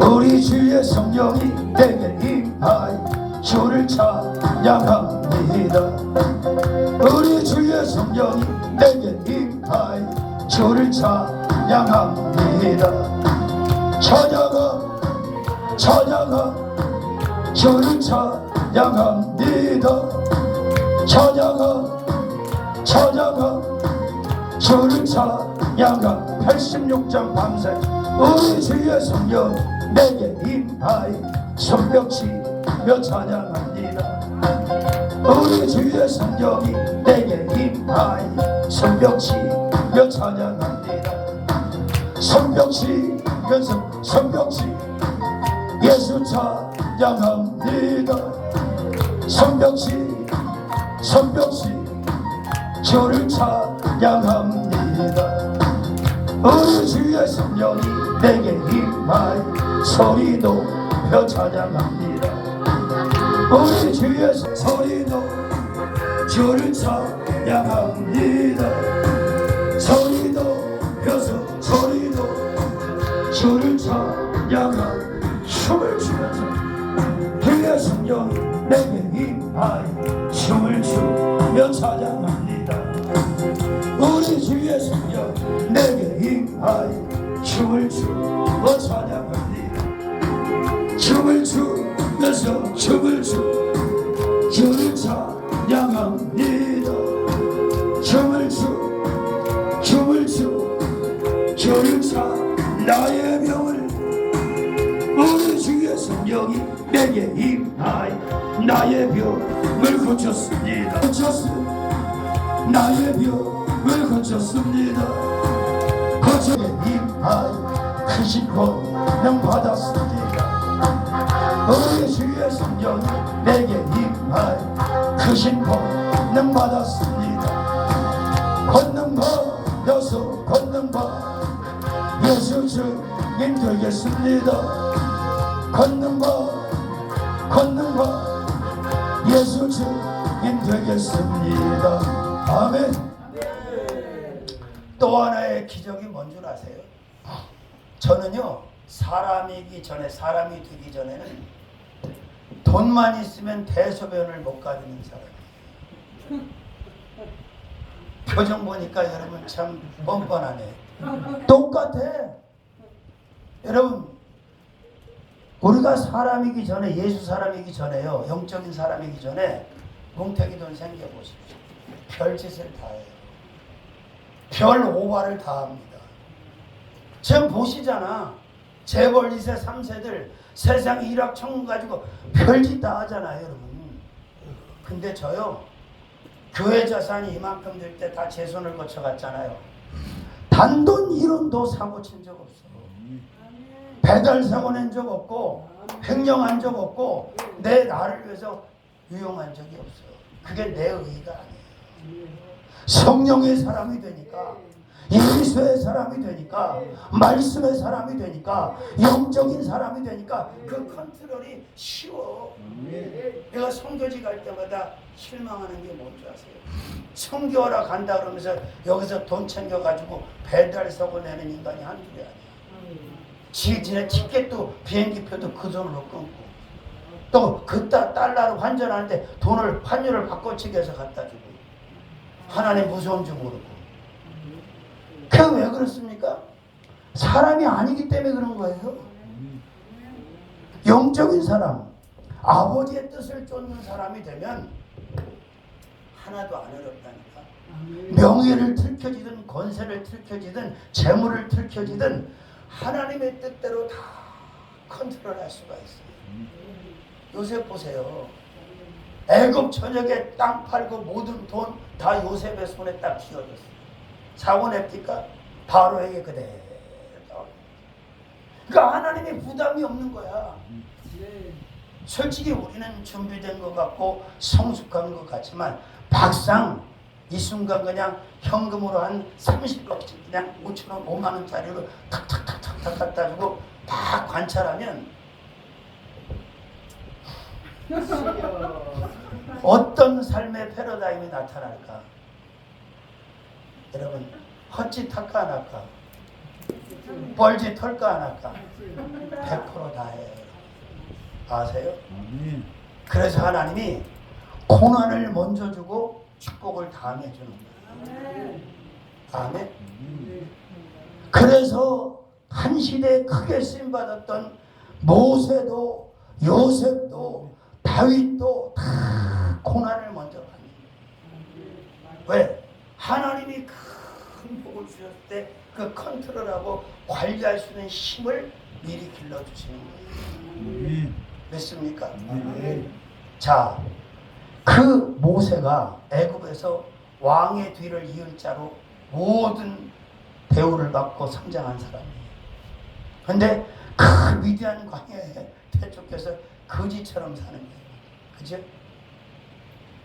우리 주의 성령이 내게 임하여 주를 찬양합니다. 우리 주의 성령이 내게 임하여 주를 찬양합니다. 찬양하 찬양하 주를 찬양합니다. 찬양하 찬양하 주를 찬양하. 86장 밤새 우리 주의 성령 내게 임하여 손뼉치며 찬양합니다. 우리 주의 성령이 내게 임하여 손뼉치며 찬양합니다. 손뼉치면서 손뼉치 예수 찬양합니다. 손뼉치 손뼉치 주를 찬양합니다. 우리 주의 성령이 내게 임하여 소리 높여 찬양합니다. 우리 주의 소리 높여 주를 찬양합니다. 소리 높여서 소리 높여 주를 찬양합니다. 춤을 추면서 주의 성령이 내게 임하여 춤을 추며 찬양합니다. 우리 주의 성령 내게 임하여 춤을 추며 찬양합니다. 춤을 추면서 춤을 추 주를 찬양합니다. 춤을 추 주를 찬 나의 병을 우리 주의 성령이 내게 임하여 나의 병을 고쳤습니다. 나의 병을 고쳤습니다. 고쳐에 임하여 크신 권능 받았습니다. 우리 주의 성령이 내게 임하여 크신 권능 받았습니다. 권능 받아서 권능 받 예수 주님 되겠습니다. 권능 받 예수 주님 되겠습니다. 아멘. 또 하나의 기적이 뭔 줄 아세요? 저는요, 사람이 되기 전에는 돈만 있으면 대소변을 못 가리는 사람이에요. 표정 보니까 여러분 참 뻔뻔하네. 똑같아. 여러분, 우리가 사람이기 전에, 예수 사람이기 전에요, 영적인 사람이기 전에 뭉태기 돈 생겨보십시오. 별짓을 다 해요. 별 오바를 다 합니다. 지금 보시잖아. 재벌 2세 3세들 세상 일확천금 가지고 별짓 다 하잖아요, 여러분. 근데 저요, 교회 자산이 이만큼 될 때 다 제 손을 거쳐갔잖아요. 단돈 1원도 사고 친 적 없어. 배달 사고 낸 적 없고, 횡령한 적 없고, 내 나를 위해서 유용한 적이 없어. 그게 내 의의가 아니에요. 성령의 사람이 되니까, 예수의 사람이 되니까, 말씀의 사람이 되니까, 영적인 사람이 되니까 그 컨트롤이 쉬워. 내가 선교지 갈 때마다 실망하는 게 뭔지 아세요? 선교하러 간다 그러면서 여기서 돈 챙겨가지고 배달 사고 내는 인간이 한둘이 아니야. 지네 티켓도 비행기표도 그 돈으로 끊고, 또 그 달러로 환전하는데 돈을 환율을 바꿔치기 해서 갖다 주고, 하나님 무서운 줄 모르고. 그 왜 그렇습니까? 사람이 아니기 때문에 그런 거예요. 영적인 사람, 아버지의 뜻을 쫓는 사람이 되면 하나도 안 어렵다니까. 명예를 들켜지든 권세를 들켜지든 재물을 들켜지든 하나님의 뜻대로 다 컨트롤할 수가 있어요. 요셉 보세요. 애굽 전역에 땅 팔고 모든 돈 다 요셉의 손에 딱 쥐어졌어요. 사고 냅니까? 바로에게 그대로. 그러니까 하나님의 부담이 없는 거야. 솔직히 우리는 준비된 것 같고 성숙한 것 같지만 막상 이 순간 그냥 현금으로 한 30억씩 그냥 5천원 5만원짜리로 탁탁탁탁탁 갖다 주고 딱 관찰하면 어떤 삶의 패러다임이 나타날까? 여러분, 헛짓 할까 안 할까? 뻘짓 할까 안 할까? 100% 다 해요. 아세요? 그래서 하나님이 고난을 먼저 주고 축복을 다음에 주는 거예요. 아멘. 그래서 한 시대에 크게 쓰임받았던 모세도 요셉도 다윗도 다 고난을 먼저 받는 거예요. 왜? 하나님이 큰 복을 주셨을 때 그 컨트롤하고 관리할 수 있는 힘을 미리 길러주시는 거예요. 믿습니까? 자, 그 모세가 애굽에서 왕의 뒤를 이을 자로 모든 대우를 받고 성장한 사람이에요. 그런데 그 위대한 광야에 대적해서 거지처럼 사는 거예요. 그죠?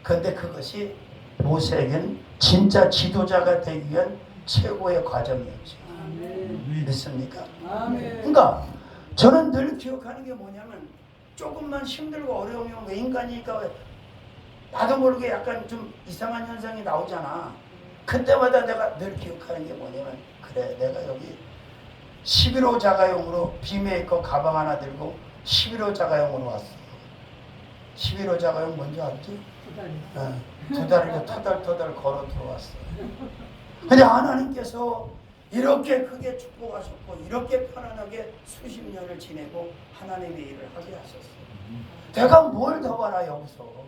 그런데 그것이 모세에겐 진짜 지도자가 되기 위한 최고의 과정이었죠. 믿습니까? 그러니까 저는 늘 기억하는 게 뭐냐면, 조금만 힘들고 어려우면 왜 인간이니까 나도 모르게 약간 좀 이상한 현상이 나오잖아. 그때마다 내가 늘 기억하는 게 뭐냐면, 그래, 내가 여기 11호 자가용으로 비메이커 가방 하나 들고 11호 자가용으로 왔어. 11호 자가용 뭔지 알지? 두 다리로 터덜터덜 걸어 들어왔어. 근데 하나님께서 이렇게 크게 축복하셨고 이렇게 편안하게 수십 년을 지내고 하나님의 일을 하게 하셨어요. 내가 뭘 더 바라 여기서?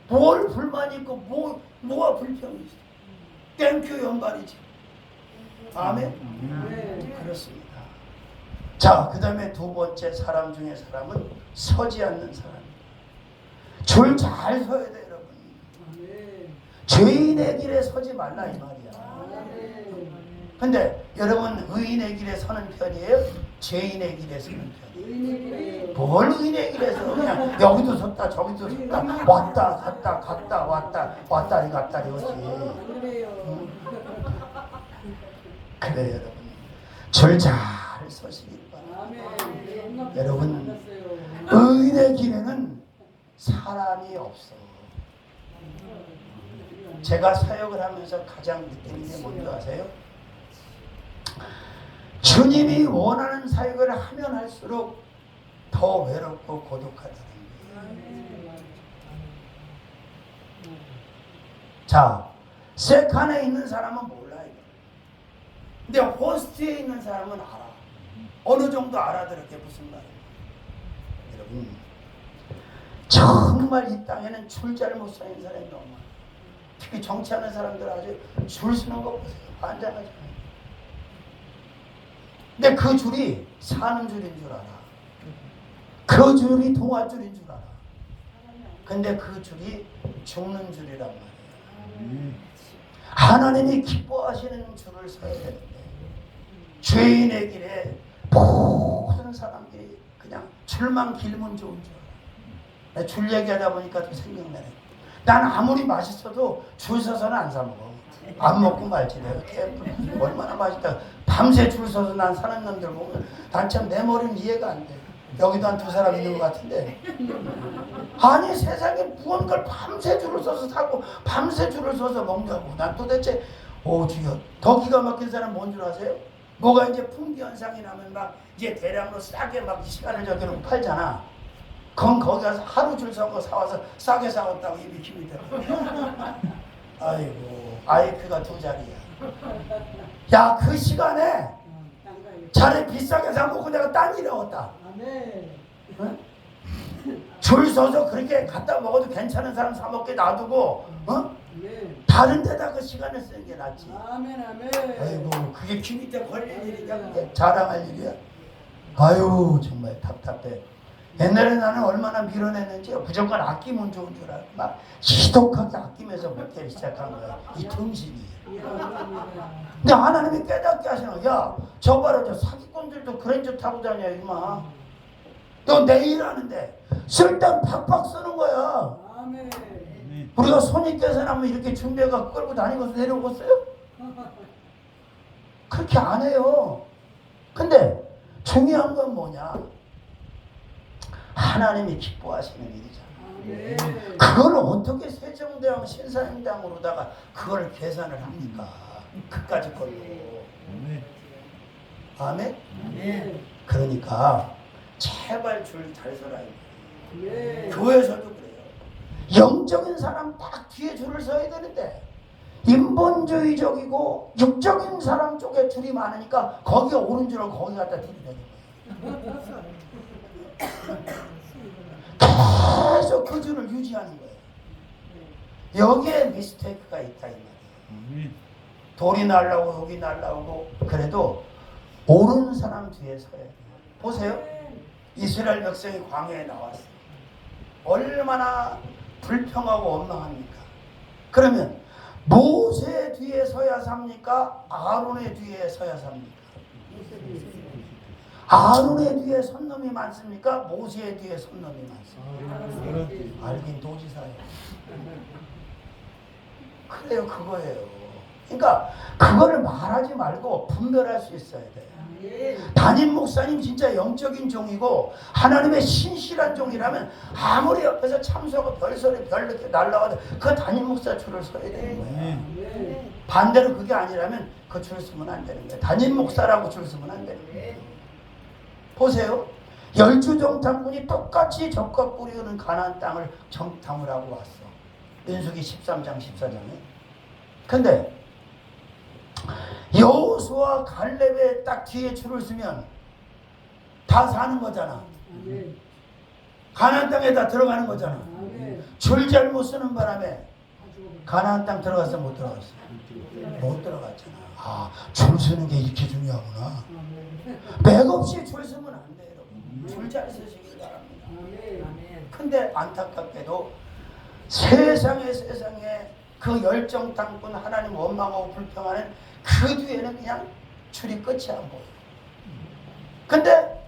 뭘 불만이 있고 뭐가 불평이 있어? 땡큐 연말이지. 아멘. 그렇습니다. 자, 그 다음에 두 번째 사람 중에 사람은 서지 않는 사람입니다. 줄 잘 서야 돼, 여러분. 죄인의 길에 서지 말라 이 말이야. 근데 여러분 의인의 길에 서는 편이에요? 죄인의 길에 서는 편이에요? 뭘 의인의 길에 서 그냥 여기도 섰다 저기도 섰다 왔다 갔다 갔다 왔다 왔다리 갔다리 오지. 응? 그래 여러분 줄 잘 서시길 바랍니다. 여러분 의인의 길에는 사람이 없어. 제가 사역을 하면서 가장 느끼는 게 뭔지 아세요? 주님이 원하는 사역을 하면 할수록 더 외롭고 고독하다는 거예요. 자, 세칸에 있는 사람은 몰라요. 근데 호스트에 있는 사람은 알아. 어느 정도 알아들었게 무슨 말이에요. 여러분 정말 이 땅에는 줄 잘못 서는 사람이 너무 많아요. 특히 정치하는 사람들 아주 줄 서는 거 보세요. 환장하죠. 근데 그 줄이 사는 줄인 줄 알아. 그 줄이 동아줄인 줄 알아. 근데 그 줄이 죽는 줄이란 말이에요. 하나님이 기뻐하시는 줄을 서야 되는데 죄인의 길에 모든 사람들이 그냥 줄만 길면 좋은 줄 알아. 줄 얘기하다 보니까 또 생각나네. 난 아무리 맛있어도 줄 서서는 안 사 먹어. 안 먹고 말지. 내가 얼마나 맛있다. 밤새 줄 서서 난 사는 놈들 보면 난 참 내 머리는 이해가 안 돼. 여기도 한 두 사람 있는 것 같은데. 아니 세상에 무언가를 밤새 줄을 서서 사고 밤새 줄을 서서 먹냐고. 난 도대체 오주여. 더 기가 막힌 사람 뭔 줄 아세요? 뭐가 이제 풍기 현상이 나면 막 이제 대량으로 싸게 막 시간을 적여놓고 팔잖아. 그건 거기 가서 하루 줄 서고 사와서 싸게 사왔다고 입이 힘이 들어. 아이고 IP가 2자리야. 야 그 시간에 차라리 비싸게 사 먹고 내가 딴 일에 얻었다. 응? 줄 서서 그렇게 갖다 먹어도 괜찮은 사람 사 먹게 놔두고 다른 데다 그 시간을 쓰는 게 낫지. 아이고 그게 귀 밑에 걸릴 일이냐. 그게 자랑할 일이야. 아유 정말 답답해. 옛날에 나는 얼마나 밀어냈는지 무조건 아끼면 좋은 줄 알고 막 지독하게 아끼면서 먹기 시작한 거야. 이 등신이. 근데 하나님이 깨닫게 하시는 거야. 야, 저 봐라 저 사기꾼들도 그랜저 타고 다녀 임마. 너 내일 하는데 쓸데없는 팍팍 쓰는 거야. 우리가 손이 깨서나면 이렇게 준비해가 끌고 다니면서 내려오겠어요? 그렇게 안 해요. 근데 중요한 건 뭐냐? 하나님이 기뻐하시는 일이잖아. 그걸 어떻게 세종대왕 신사임당으로다가 그걸 계산을 합니까? 그까지 걸로. 아멘? 그러니까 제발 줄 잘 서라. 교회에서도 그래요. 영적인 사람 딱 뒤에 줄을 서야 되는데 인본주의적이고 육적인 사람 쪽에 줄이 많으니까 거기가 옳은 줄을 거기 갖다 들이대는 거예요. 계속 그 줄을 유지하는 거예요. 여기에 미스테이크가 있다 이 말이에요. 돌이 날라오고 여기 날라오고 그래도 옳은 사람 뒤에 서야 돼요. 보세요. 이스라엘 백성이 광야에 나왔어요. 얼마나 불평하고 원망합니까? 그러면 모세 뒤에 서야 삽니까? 아론의 뒤에 서야 삽니까? 아론의 뒤에 선 놈이 많습니까? 모세의 뒤에 선 놈이 많습니까? 알긴 도지사예요. 그래요, 그거예요. 그러니까 그거를 말하지 말고 분별할 수 있어야 돼요. 담임 목사님 진짜 영적인 종이고 하나님의 신실한 종이라면 아무리 옆에서 참수하고 별소리 별 이렇게 날라와도 그 담임 목사 줄을 서야 되는 거예요. 반대로 그게 아니라면 그 줄 서면 안 되는 거예요. 담임 목사라고 줄 서면 안 되는 거예요. 보세요. 10주 정탐꾼이 똑같이 적과 뿌리는 가나안 땅을 정탐을 하고 왔어. 민수기 13장 14장에. 근데 여호수아 갈렙의 딱 뒤에 줄을 서면 다 사는 거잖아. 가나안 땅에 다 들어가는 거잖아. 줄 잘못 쓰는 바람에 가나안 땅 들어갔어 못 들어갔어? 못 들어갔잖아. 아, 줄 서는 게 이렇게 중요하구나. 맥없이 줄 서면 안 돼요, 여러분. 줄 잘 서시길 바랍니다. 근데 안타깝게도 세상에 그 열정탐꾼 하나님 원망하고 불평하는 그 뒤에는 그냥 줄이 끝이 안 보여요. 근데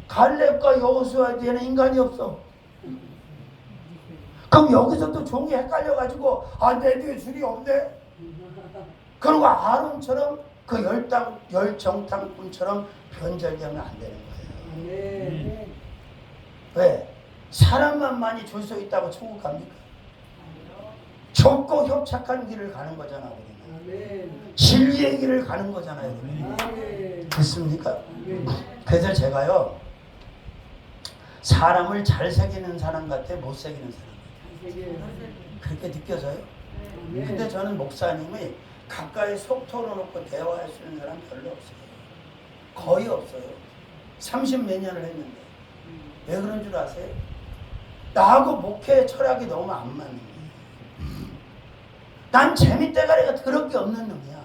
갈렙과 여호수아 뒤에는 인간이 없어. 그럼 여기서 또 종이 헷갈려가지고 내 뒤에 줄이 없네. 그리고 아론처럼 그 열정탕꾼처럼 변절되면 안 되는 거예요. 왜? 사람만 많이 줄 수 있다고 천국 갑니까? 좁고 협착한 길을 가는 거잖아, 우리는. 진리의 길을 가는 거잖아요. 됐습니까? 그래서 제가요, 사람을 잘 새기는 사람 같아, 못 새기는 사람 같아. 그렇게 느껴져요. 근데 저는 목사님이 가까이 속 털어놓고 대화할 수 있는 사람 별로 없어요. 거의 없어요. 30몇 년을 했는데. 왜 그런 줄 아세요? 나하고 목회 철학이 너무 안 맞는 거예요. 난 재밌대가리가 더럽게 없는 놈이야.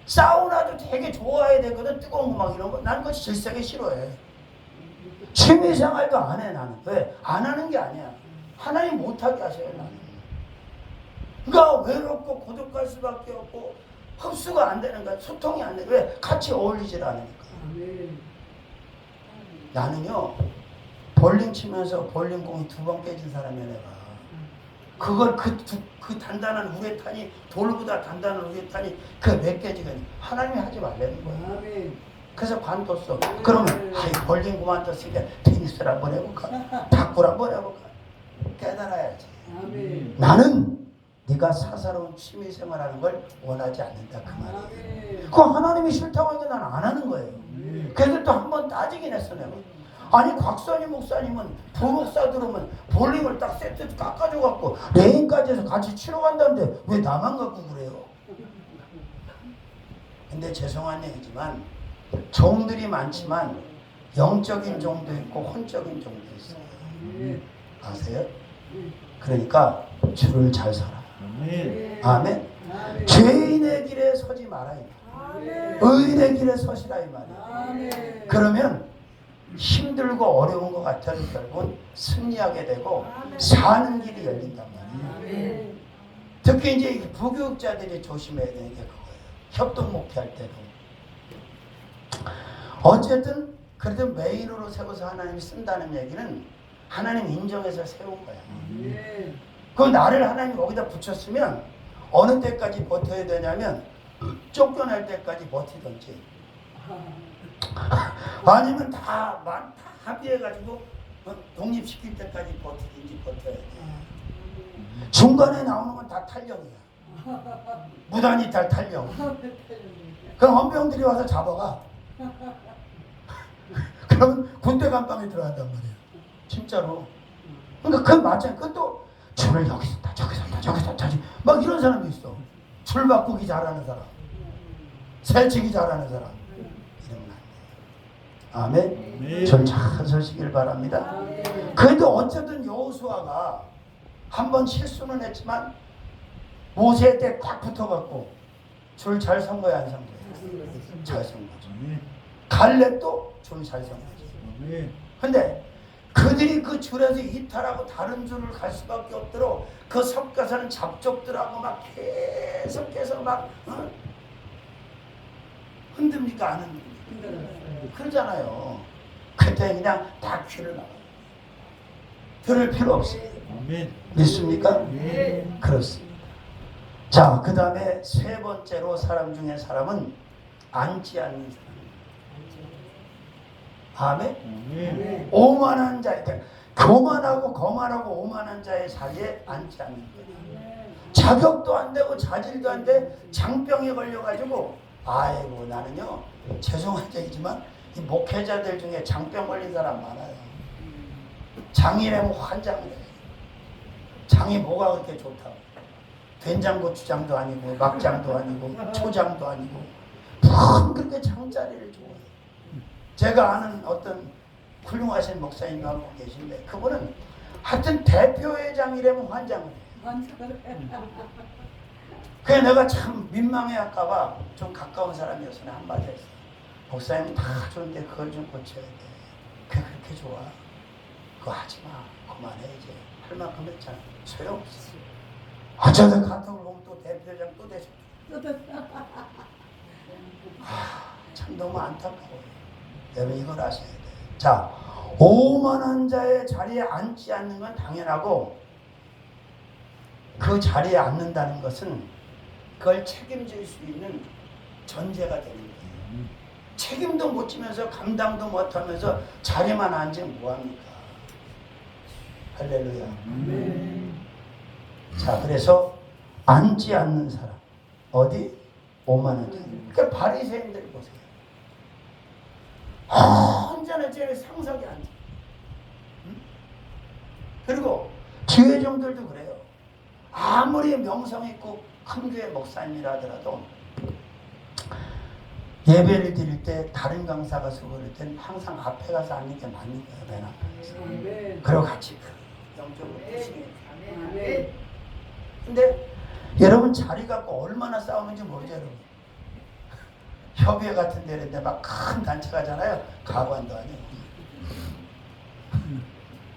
사우나도 되게 좋아해야 되거든. 뜨거운 거 막 이런 거. 난 그거 질색이 싫어해. 취미생활도 안 해, 나는. 왜? 안 하는 게 아니야. 하나님 못하게 하셔요, 나는. 그러니까 외롭고 고독할 수밖에 없고 흡수가 안 되는 거야. 소통이 안 돼. 왜? 같이 어울리질 않으니까. 나는요, 볼링 치면서 볼링공이 2번 깨진 사람이야, 내가. 그걸 그 단단한 우레탄이, 돌보다 단단한 우레탄이 그 몇 개지가 하나님이 하지 말라는 거야. 그래서 관뒀어. 그러면 볼링 그만뒀으니까 테니스를 한번 해볼까? 탁구를 한번 해볼까? 깨달아야지. 나는 네가 사사로운 취미생활하는 걸 원하지 않는다, 그 말이에요. 그거 하나님이 싫다고 하니까 나는 안 하는 거예요. 그래서 또 한 번 따지긴 했어, 내가. 아니, 곽선희 목사님은 부목사 들어오면 볼링을 딱 세트 깎아줘갖고 레인까지 해서 같이 치러 간다는데 왜 나만 갖고 그래요? 근데 죄송한 얘기지만 종들이 많지만 영적인 종도 있고 혼적인 종도 있어요. 아세요? 그러니까 주를 잘 살아. 아멘. 죄인의 길에 서지 마라 이 말이야. 의인의 길에 서시라 이 말이야. 그러면 힘들고 어려운 것 같아도 결국은 승리하게 되고 사는 길이 열린단 말이에요. 특히 이제 부교육자들이 조심해야 되는 게 그거예요. 협동 목회할 때도. 어쨌든 그래도 메인으로 세워서 하나님이 쓴다는 얘기는 하나님 인정해서 세운 거야. 그 나를 하나님이 거기다 붙였으면 어느 때까지 버텨야 되냐면 쫓겨날 때까지 버티든지 아니면 다 합의해가지고 독립시킬 때까지 버티든지 버텨야 돼. 중간에 나오는 건 다 탈령이야. 무단이탈 탈령. 그럼 헌병들이 와서 잡아가. 그러면 군대 감방에 들어간단 말이야. 진짜로. 그러니까 그 맞잖아. 그것도 줄을 여기서 다 저기서 다 저기서 다 막 이런 사람도 있어. 줄 바꾸기 잘하는 사람, 새치기 잘하는 사람. 이러면 안 돼요. 아멘. 줄 잘 서시길 바랍니다. 그래도 어쨌든 여호수아가 한번 실수는 했지만 모세 때 딱 붙어갖고 줄 잘 선 거야, 안 선 거야? 잘 선 거죠. 갈렙도 줄 잘 선 거죠. 근데 그들이 그 줄에서 이탈하고 다른 줄을 갈 수밖에 없도록 그 섞여서는 잡족들하고 막 계속해서 막 흔듭니까 안 흔듭니까? 그러잖아요. 그때 그냥 다 귀를 막아요. 들을 필요 없어요. 믿습니까? 그렇습니다. 자, 그 다음에 세 번째로 사람 중에 사람은 앉지 않는 사람. 아멘. 오만한 자, 교만하고 거만하고 오만한 자의 자리에 앉지 않는 거예요. 자격도 안 되고 자질도 안 돼 장병에 걸려가지고 아이고 나는요 죄송한 얘기지만 이 목회자들 중에 장병 걸린 사람 많아요. 장이라면 환장해. 장이 뭐가 그렇게 좋다고. 된장고추장도 아니고 막장도 아니고 초장도 아니고 뭐 그렇게 장자리를 좋아해요. 제가 아는 어떤 훌륭하신 목사님이 한 분 계신데 그분은 하여튼 대표회장이라면 환장을 해요. 그래 내가 참 민망해할까봐 좀 가까운 사람이었으니 한마디 했어. 목사님 다 좋은데 그걸 좀 고쳐야 돼. 그게 그렇게 좋아. 그거 하지 마. 그만해 이제. 할 만큼 했잖아. 소용없어. 어쩌다 카톡을 보면 또 대표회장 또 되셨어. 참 너무 안타까워요. 여러분 이걸 아셔야 돼요. 자, 오만한 자의 자리에 앉지 않는 건 당연하고, 그 자리에 앉는다는 것은 그걸 책임질 수 있는 전제가 되는 거예요. 책임도 못 지면서 감당도 못하면서 자리만 앉으면 뭐합니까? 할렐루야. 자, 그래서 앉지 않는 사람 어디? 오만한 자. 그러니까 바리새인들 보세요. 언제나 제일 상석에 앉아. 그리고 교회종들도 그래요. 아무리 명성 있고 큰 교회 목사님이라 하더라도 예배를 드릴 때 다른 강사가 서고 그럴 때는 항상 앞에 가서 앉는 게 맞는 거예요. 맨 앞에. 그리고 같이 영적으로 pushing. 근데 여러분 자리 갖고 얼마나 싸우는지 모르죠, 여러분. 협의회 같은 데인데 막 큰 단체 가잖아요. 가관도 아니에요.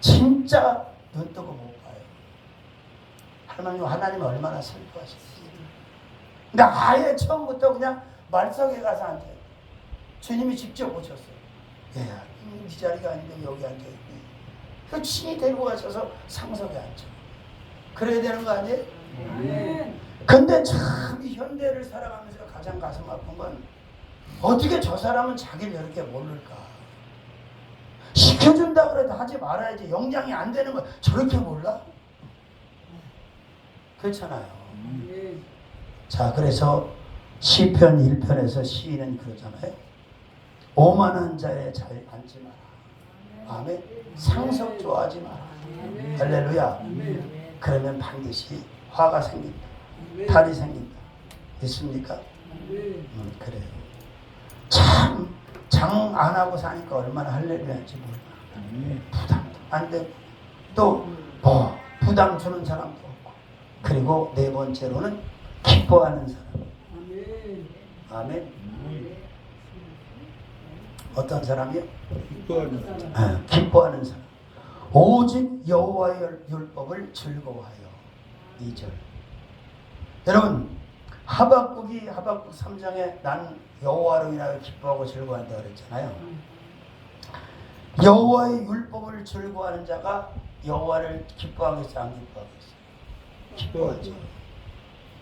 진짜 눈 뜨고 못 봐요. 하나님 얼마나 슬퍼하셨어요. 근데 아예 처음부터 그냥 말석에 가서 앉아요. 주님이 직접 오셨어요. 네 자리가 아닌데 여기 앉아있네. 그 친히 데리고 가셔서 상석에 앉아. 그래야 되는 거 아니에요? 근데 참 이 현대를 살아가면서 가장 가슴 아픈 건 어떻게 저 사람은 자기를 이렇게 모를까. 시켜준다 그래도 하지 말아야지. 영향이 안 되는 거 저렇게 몰라? 그렇잖아요. 자, 그래서 시편 1편에서 시인은 그러잖아요. 오만한 자의 자리에 앉지 마라. 아멘. 상석 좋아하지 마라. 할렐루야. 그러면 반드시 화가 생긴다. 탈이 생긴다. 있습니까? 그래요. 참 장 안 하고 사니까 얼마나 할렐루야인지 몰라. 부담도 안 되고 또 뭐 부담 주는 사람도 없고, 그리고 네 번째로는 기뻐하는 사람. 아멘. 어떤 사람이요? 기뻐하는 사람. 기뻐하는 사람. 오직 여호와의 율법을 즐거워하여. 2절. 여러분 하박국 3장에 난 여호와로 인하여 기뻐하고 즐거워한다 그랬잖아요. 여호와의 율법을 즐거워하는 자가 여호와를 기뻐하겠어, 안 기뻐하겠어? 기뻐하죠.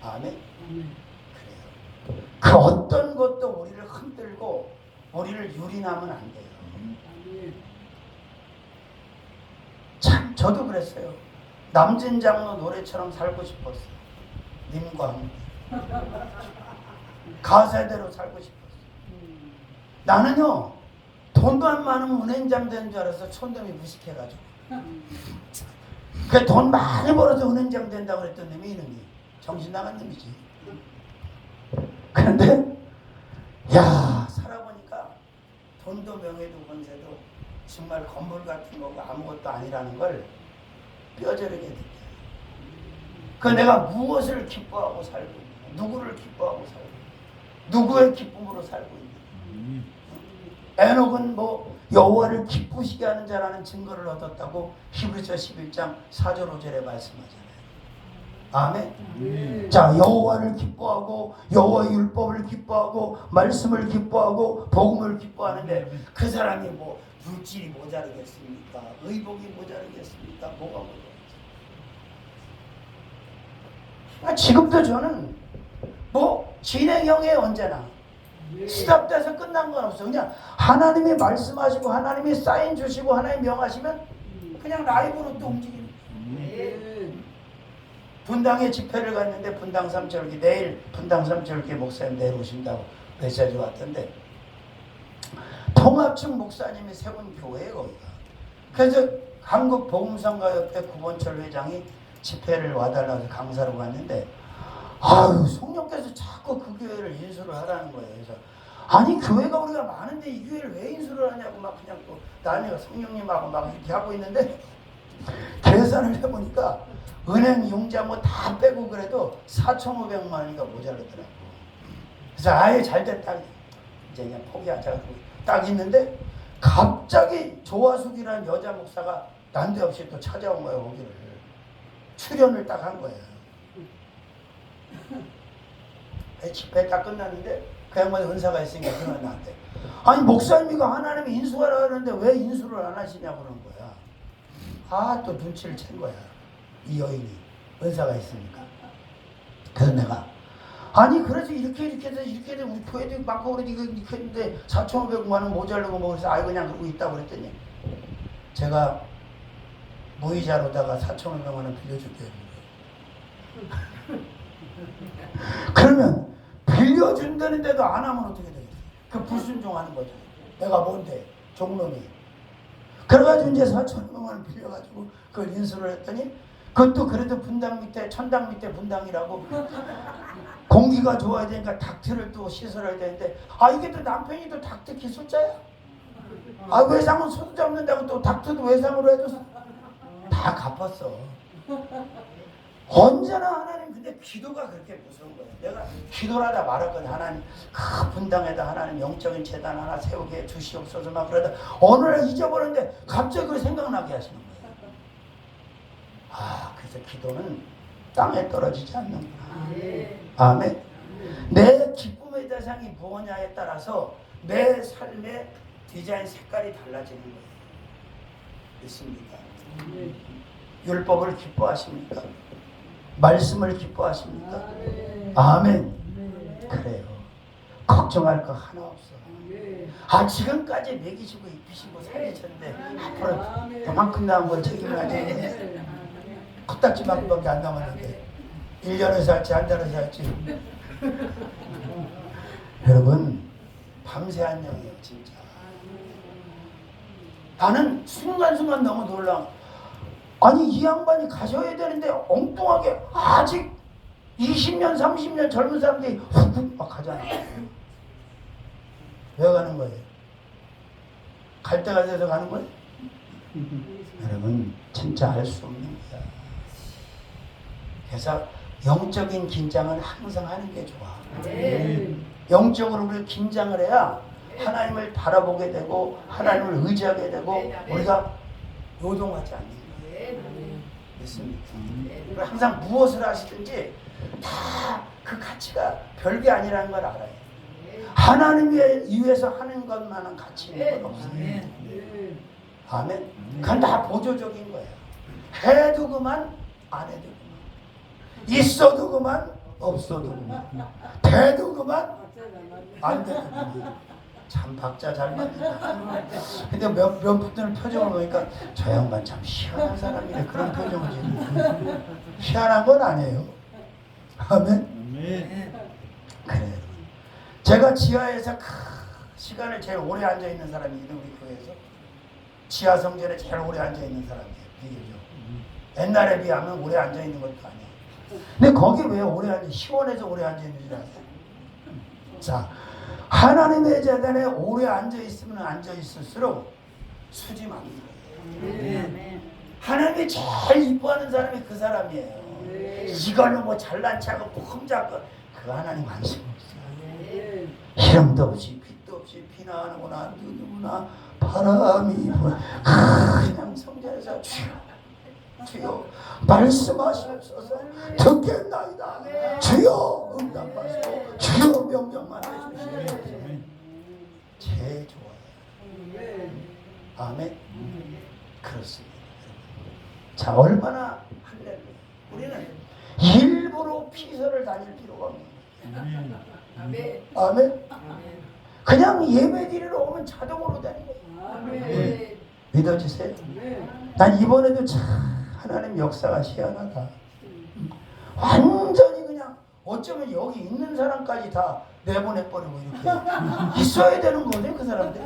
아멘. 그래요. 그 어떤 것도 우리를 흔들고 우리를 유린하면 안 돼요. 참 저도 그랬어요. 남진 장로 노래처럼 살고 싶었어요. 님과 함께 가사대로 살고 싶었어요. 나는요 돈도 안 많으면 은행장 되는 줄 알아서 촌놈이 무식해가지고 그 돈 많이 벌어서 은행장 된다고 그랬던 놈이 이놈이 정신 나간 놈이지. 그런데 야 살아보니까 돈도 명예도 권세도 정말 건물 같은 거고 아무것도 아니라는 걸 뼈저리게 느껴요. 그 내가 무엇을 기뻐하고 살고 있는, 누구를 기뻐하고 살고 있는, 누구의 기쁨으로 살고 있는. 에녹은 뭐 여호와를 기쁘시게 하는 자라는 증거를 얻었다고 히브리서 11장 4절 5절에 말씀하잖아요. 아멘. 자, 여호와를 기뻐하고 여호와의 율법을 기뻐하고 말씀을 기뻐하고 복음을 기뻐하는데 그 사람이 뭐 물질이 모자르겠습니까? 의복이 모자르겠습니까? 뭐가 모자르겠습니까? 지금도 저는 뭐 진행형에 언제나 스탑돼서 끝난 건 없어. 그냥 하나님이 말씀하시고 하나님이 사인 주시고 하나님 명하시면 그냥 라이브로 또 움직이는 거예요. 분당에 집회를 갔는데 분당 삼절기 내일 분당 삼절기 목사님 내일 오신다고 메시지 왔던데 통합층 목사님이 세운 교회예요 거기가. 그래서 한국복음성가협회 구본철 회장이 집회를 와달라고 강사로 갔는데 아유 성령께서 자꾸 그 교회를 인수를 하라는 거예요. 그래서 아니 교회가 우리가 많은데 이 교회를 왜 인수를 하냐고 막 그냥 또 나뉘어 성령님하고 막 이렇게 하고 있는데 계산을 해보니까 은행 융자 뭐 다 빼고 그래도 4,500만 원이가 모자르더라고. 그래서 아예 잘 됐다 이제 그냥 포기하자 딱 있는데 갑자기 조화숙이라는 여자 목사가 난데없이 또 찾아온 거예요. 거기를 출연을 딱 한 거예요. 집회 다 끝났는데 그 양반이 은사가 있으니까 그러면 나한테 아니 목사님이가 하나님이 인수하라 하는데 왜 인수를 안 하시냐고 그러는 거야. 아, 또 눈치를 챈 거야. 이 여인이 은사가 있으니까. 그래서 내가 아니 그래서 이렇게 해서 우리 교회도 많고 그러지 이렇게 했는데 4,500만 원 모자르고 뭐 그래서 아이 그냥 그러고 있다고 그랬더니 제가 무이자로다가 4,500만 원 빌려줄게요. 그러면 빌려준다는데도 안 하면 어떻게 되겠어요? 그 불순종하는 거죠. 내가 뭔데? 종놈이. 그래가지고 이제 4,500만 원 빌려가지고 그걸 인수를 했더니 그것도 그래도 분당 밑에 천당 밑에 분당이라고 공기가 좋아야 되니까 닥트를 또 시설해야 되는데 아 이게 또 남편이 또 닥트 기술자야? 아 외상은 손 잡는다고 또 닥트도 외상으로 해줘서 다 갚았어. 언제나 하나님 근데 기도가 그렇게 무서운 거예요. 내가 기도를 하다 말았거든. 하나님 그 분당에다 하나님 영적인 재단 하나 세우게 주시옵소서 막 그러다 어느 날 잊어버렸는데 갑자기 그걸 생각나게 하시는 거예요. 아 그래서 기도는 땅에 떨어지지 않는구나. 아멘. 내 기쁨의 대상이 무엇냐에 따라서 내 삶의 디자인 색깔이 달라지는 거예요. 믿습니까? 율법을 기뻐하십니까? 말씀을 기뻐하십니까? 아멘. 그래요. 걱정할 거 하나 없어. 아 지금까지 먹이시고 입히시고 살리셨는데 앞으로 그만큼 남은 걸 책임을 가지고 코딱지만큼밖에 안 남았는데 1년을 살지 한 달을 살지. 여러분 밤새 안녕이에요 진짜. 나는 순간순간 너무 놀라. 아니 이 양반이 가셔야 되는데 엉뚱하게 아직 20년 30년 젊은 사람들이 훅훅 막 가잖아. 왜 가는 거예요? 갈 때가 돼서 가는 거예요? 여러분 진짜 알 수 없는 거야. 그래서 영적인 긴장은 항상 하는 게 좋아. 영적으로 우리 긴장을 해야 하나님을 바라보게 되고 하나님을 의지하게 되고 우리가 요동하지 않는 거예요. 믿습니까? 항상 무엇을 하시든지 다 그 가치가 별게 아니라는 걸 알아요. 하나님 위해서 하는 것만한 가치 있는 건 없어요. 아멘. 그건 다 보조적인 거예요. 해도 그만 안 해도 그만. 있어도 그만 없어도 그만. 돼도 그만 안 돼도 그만. 참 박자 잘 맞는다. 근데 몇 분들 표정을 보니까 저 양반 참 희한한 사람이래. 그런 표정을 지금. 희한한 건 아니에요. 아멘. 그래요. 제가 지하에서 시간을 제일 오래 앉아 있는 사람이거든요. 우리 교회에서 지하 성전에 제일 오래 앉아 있는 사람이에요. 비교적. 옛날에 비하면 오래 앉아 있는 것도 아니에요. 근데 거기 왜 오래 앉아? 시원해서 오래 앉아 있는 줄 아세요? 자. 하나님의 재단에 오래 앉아있으면 앉아있을수록 수지 많은 거예요. 하나님이 제일 이뻐하는 사람이 그 사람이에요. 이걸로 뭐 잘난 척하고 흠잡고 그 하나님 관심 없어요. 이름도 없이 빛도 없이 비나 안 오나 눈이 오나 바람이 부나 그냥 성전에서 주여 말씀하시옵소서 듣겠나이다. 주여 응답하시고 주여 명령만 해주시옵소서. 제일 좋아요. 아멘. 그렇습니다. 자 얼마나 할렐루야. 우리는 일부러 피서를 다닐 필요가 없는 거예요. 아멘. 그냥 예배 드리러 오면 자동으로 다니는 거예요. 믿어주세요. 난 이번에도 참 하나님 역사가 희한하다. 완전히 그냥 어쩌면 여기 있는 사람까지 다 내보내버리고 이렇게 있어야 되는 거네 그 사람들.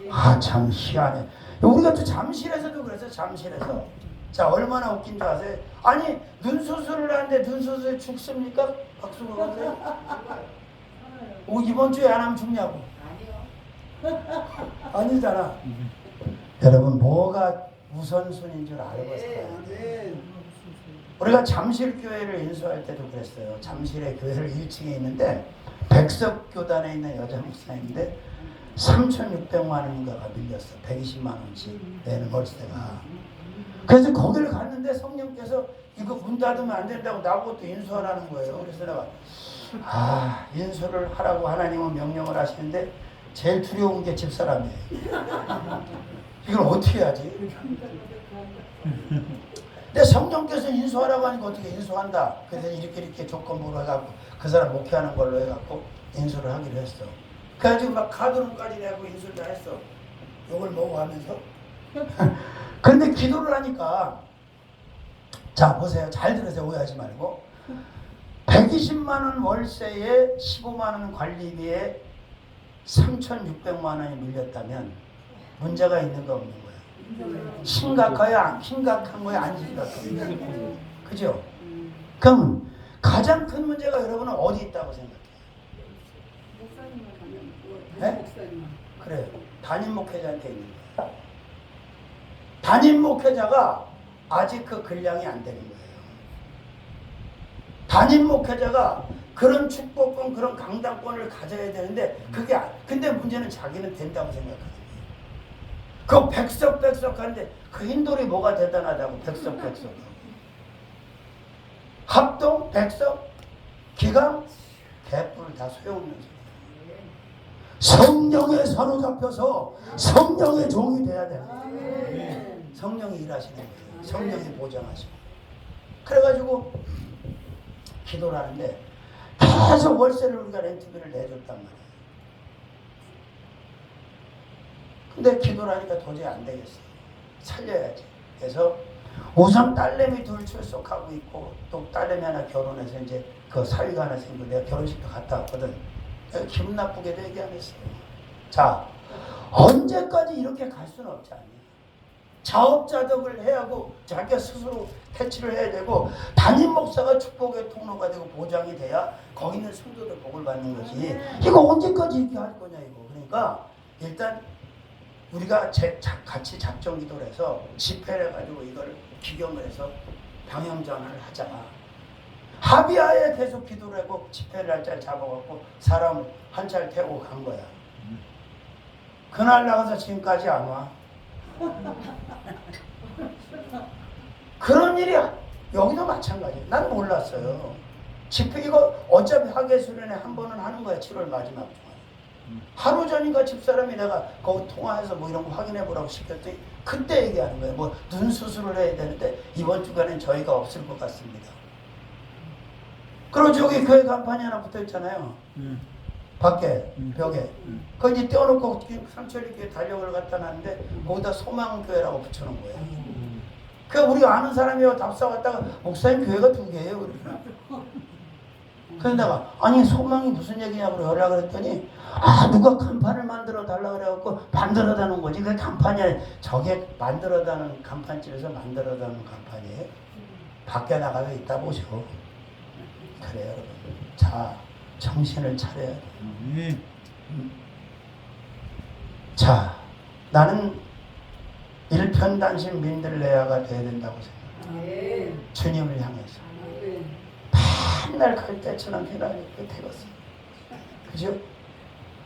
아 참 희한해. 우리가 또 잠실에서도 그래서 잠실에서 자 얼마나 웃긴 줄 아세요? 아니 눈 수술을 하는데 눈 수술에 죽습니까? 박수 보세요. 이번 주에 안 하면 죽냐고. 아니잖아. 여러분 뭐가 우선순위인 줄 알고 살아야 돼. 우리가 잠실교회를 인수할 때도 그랬어요. 잠실에 교회를 1층에 있는데 백석교단에 있는 여자 목사인데 3,600만 원인가가 밀렸어. 120만 원씩 내는 월세가. 그래서 거기를 갔는데 성령께서 이거 문 닫으면 안 된다고 나보고 또 인수하라는 거예요. 그래서 내가 인수를 하라고 하나님은 명령을 하시는데 제일 두려운 게 집사람이에요. 이걸 어떻게 하지? 근데 성령께서 인수하라고 하니까 어떻게 인수한다. 그래서 이렇게 조건부로 해갖고 그 사람 목회하는 걸로 해갖고 인수를 하기로 했어. 그래가지고 막 카드론까지 내고 인수를 다 했어. 욕을 먹어 하면서. 그런데 기도를 하니까, 자 보세요. 잘 들으세요. 오해하지 말고. 120만 원 월세에 15만 원 관리비에 3,600만 원이 밀렸다면 문제가 있는 거 없는 거야. 심각한 거야, 안 심각한 거야. 그죠? 그럼 가장 큰 문제가 여러분은 어디 있다고 생각해요? 네? 그래요. 담임 목회자한테 있는 거예요. 담임 목회자가 아직 그 근량이 안 되는 거예요. 담임 목회자가 그런 축복권, 그런 강당권을 가져야 되는데 근데 문제는 자기는 된다고 생각하는 거예요. 그 백석백석한데 그 흰돌이 뭐가 대단하다고 백석백석. 합동, 백석, 기강, 개뿔 다 소용없는 소리. 성령에 사로잡혀서 성령의 종이 돼야 되는 거예요. 성령이 일하시는 거예요. 성령이 보장하시고. 그래가지고 기도를 하는데 계속 월세를 우리가 렌트비를 내줬단 말이에요. 근데 기도를 하니까 도저히 안 되겠어요. 살려야지. 그래서 우선 딸내미 둘 출석하고 있고 또 딸내미 하나 결혼해서 이제 그 사위가 하나 생기고 내가 결혼식도 갔다 왔거든. 내가 기분 나쁘게도 얘기 안 했어요. 자, 언제까지 이렇게 갈 수는 없지 않냐. 자업자득을 해야 하고 자기가 스스로 캐치를 해야 되고 담임 목사가 축복의 통로가 되고 보장이 돼야 거기 있는 성도들 복을 받는 거지. 이거 언제까지 이렇게 할 거냐 이거. 그러니까 일단 우리가 같이 작정 기도를 해서 집회를 해가지고 이걸 기경을 해서 방향전환을 하자. 합의하에 계속 기도를 하고 집회를 날짜를 잡아갖고 사람 한 차를 태우고 간 거야. 그날 나가서 지금까지 안 와. 그런 일이 여기도 마찬가지예요. 난 몰랐어요. 집회 이거 어차피 학예수련회 한 번은 하는 거야. 7월 마지막 주에. 하루 전인가 집사람이 내가 거기 통화해서 뭐 이런 거 확인해 보라고 시켰더니 그때 얘기하는 거예요. 뭐 눈 수술을 해야 되는데 이번 주간엔 저희가 없을 것 같습니다. 그리고 저기 교회 간판이 하나 붙어 있잖아요. 밖에 벽에 그거 이제 떼어놓고 상철이 교회 달력을 갖다 놨는데 거기다 소망교회라고 붙여놓은 거예요. 그 우리가 아는 사람이요 답사 왔다가 목사님 교회가 2개예요. 그러더라. 그래서 내가 아니 소망이 무슨 얘기냐고 연락을 했더니 누가 간판을 만들어 달라 그래갖고 만들어 다는 거지. 그 간판이 아니라 저게 만들어 다는 간판집에서 만들어 다는 간판이에요. 밖에 나가서 있다 보셔. 그래요 여러분. 자 정신을 차려야 돼. 자 나는 일편단심 민들레아가 돼야 된다고 생각해요. 주님을 향해서 맨날 갈대처럼 해라니 되겠어. 그죠?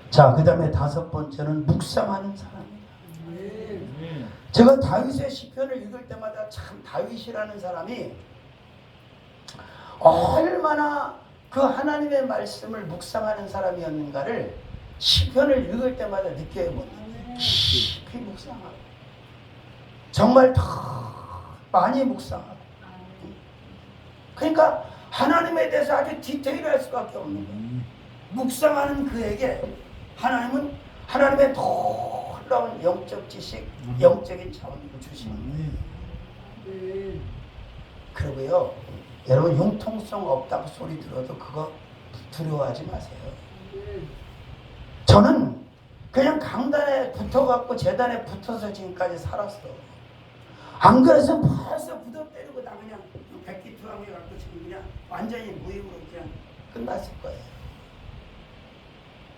자, 그 다음에 5번째는 묵상하는 사람이에요. 제가 다윗의 시편을 읽을 때마다 참 다윗이라는 사람이 얼마나 그 하나님의 말씀을 묵상하는 사람이었는가를 시편을 읽을 때마다 느껴요. 깊이 묵상하고 정말 더 많이 묵상하고 그러니까 하나님에 대해서 아주 디테일할 수밖에 없는 거예요. 묵상하는 그에게 하나님은 하나님의 놀라운 영적 지식, 영적인 차원을 주시는 거예요. 그리고요, 여러분 융통성 없다고 소리 들어도 그거 두려워하지 마세요. 저는 그냥 강단에 붙어갖고 재단에 붙어서 지금까지 살았어. 안 그래서 벌써 부도 때리고 나 그냥 백기투항 해갖고 지금 그냥 완전히 무임으로 그냥 끝났을 거예요.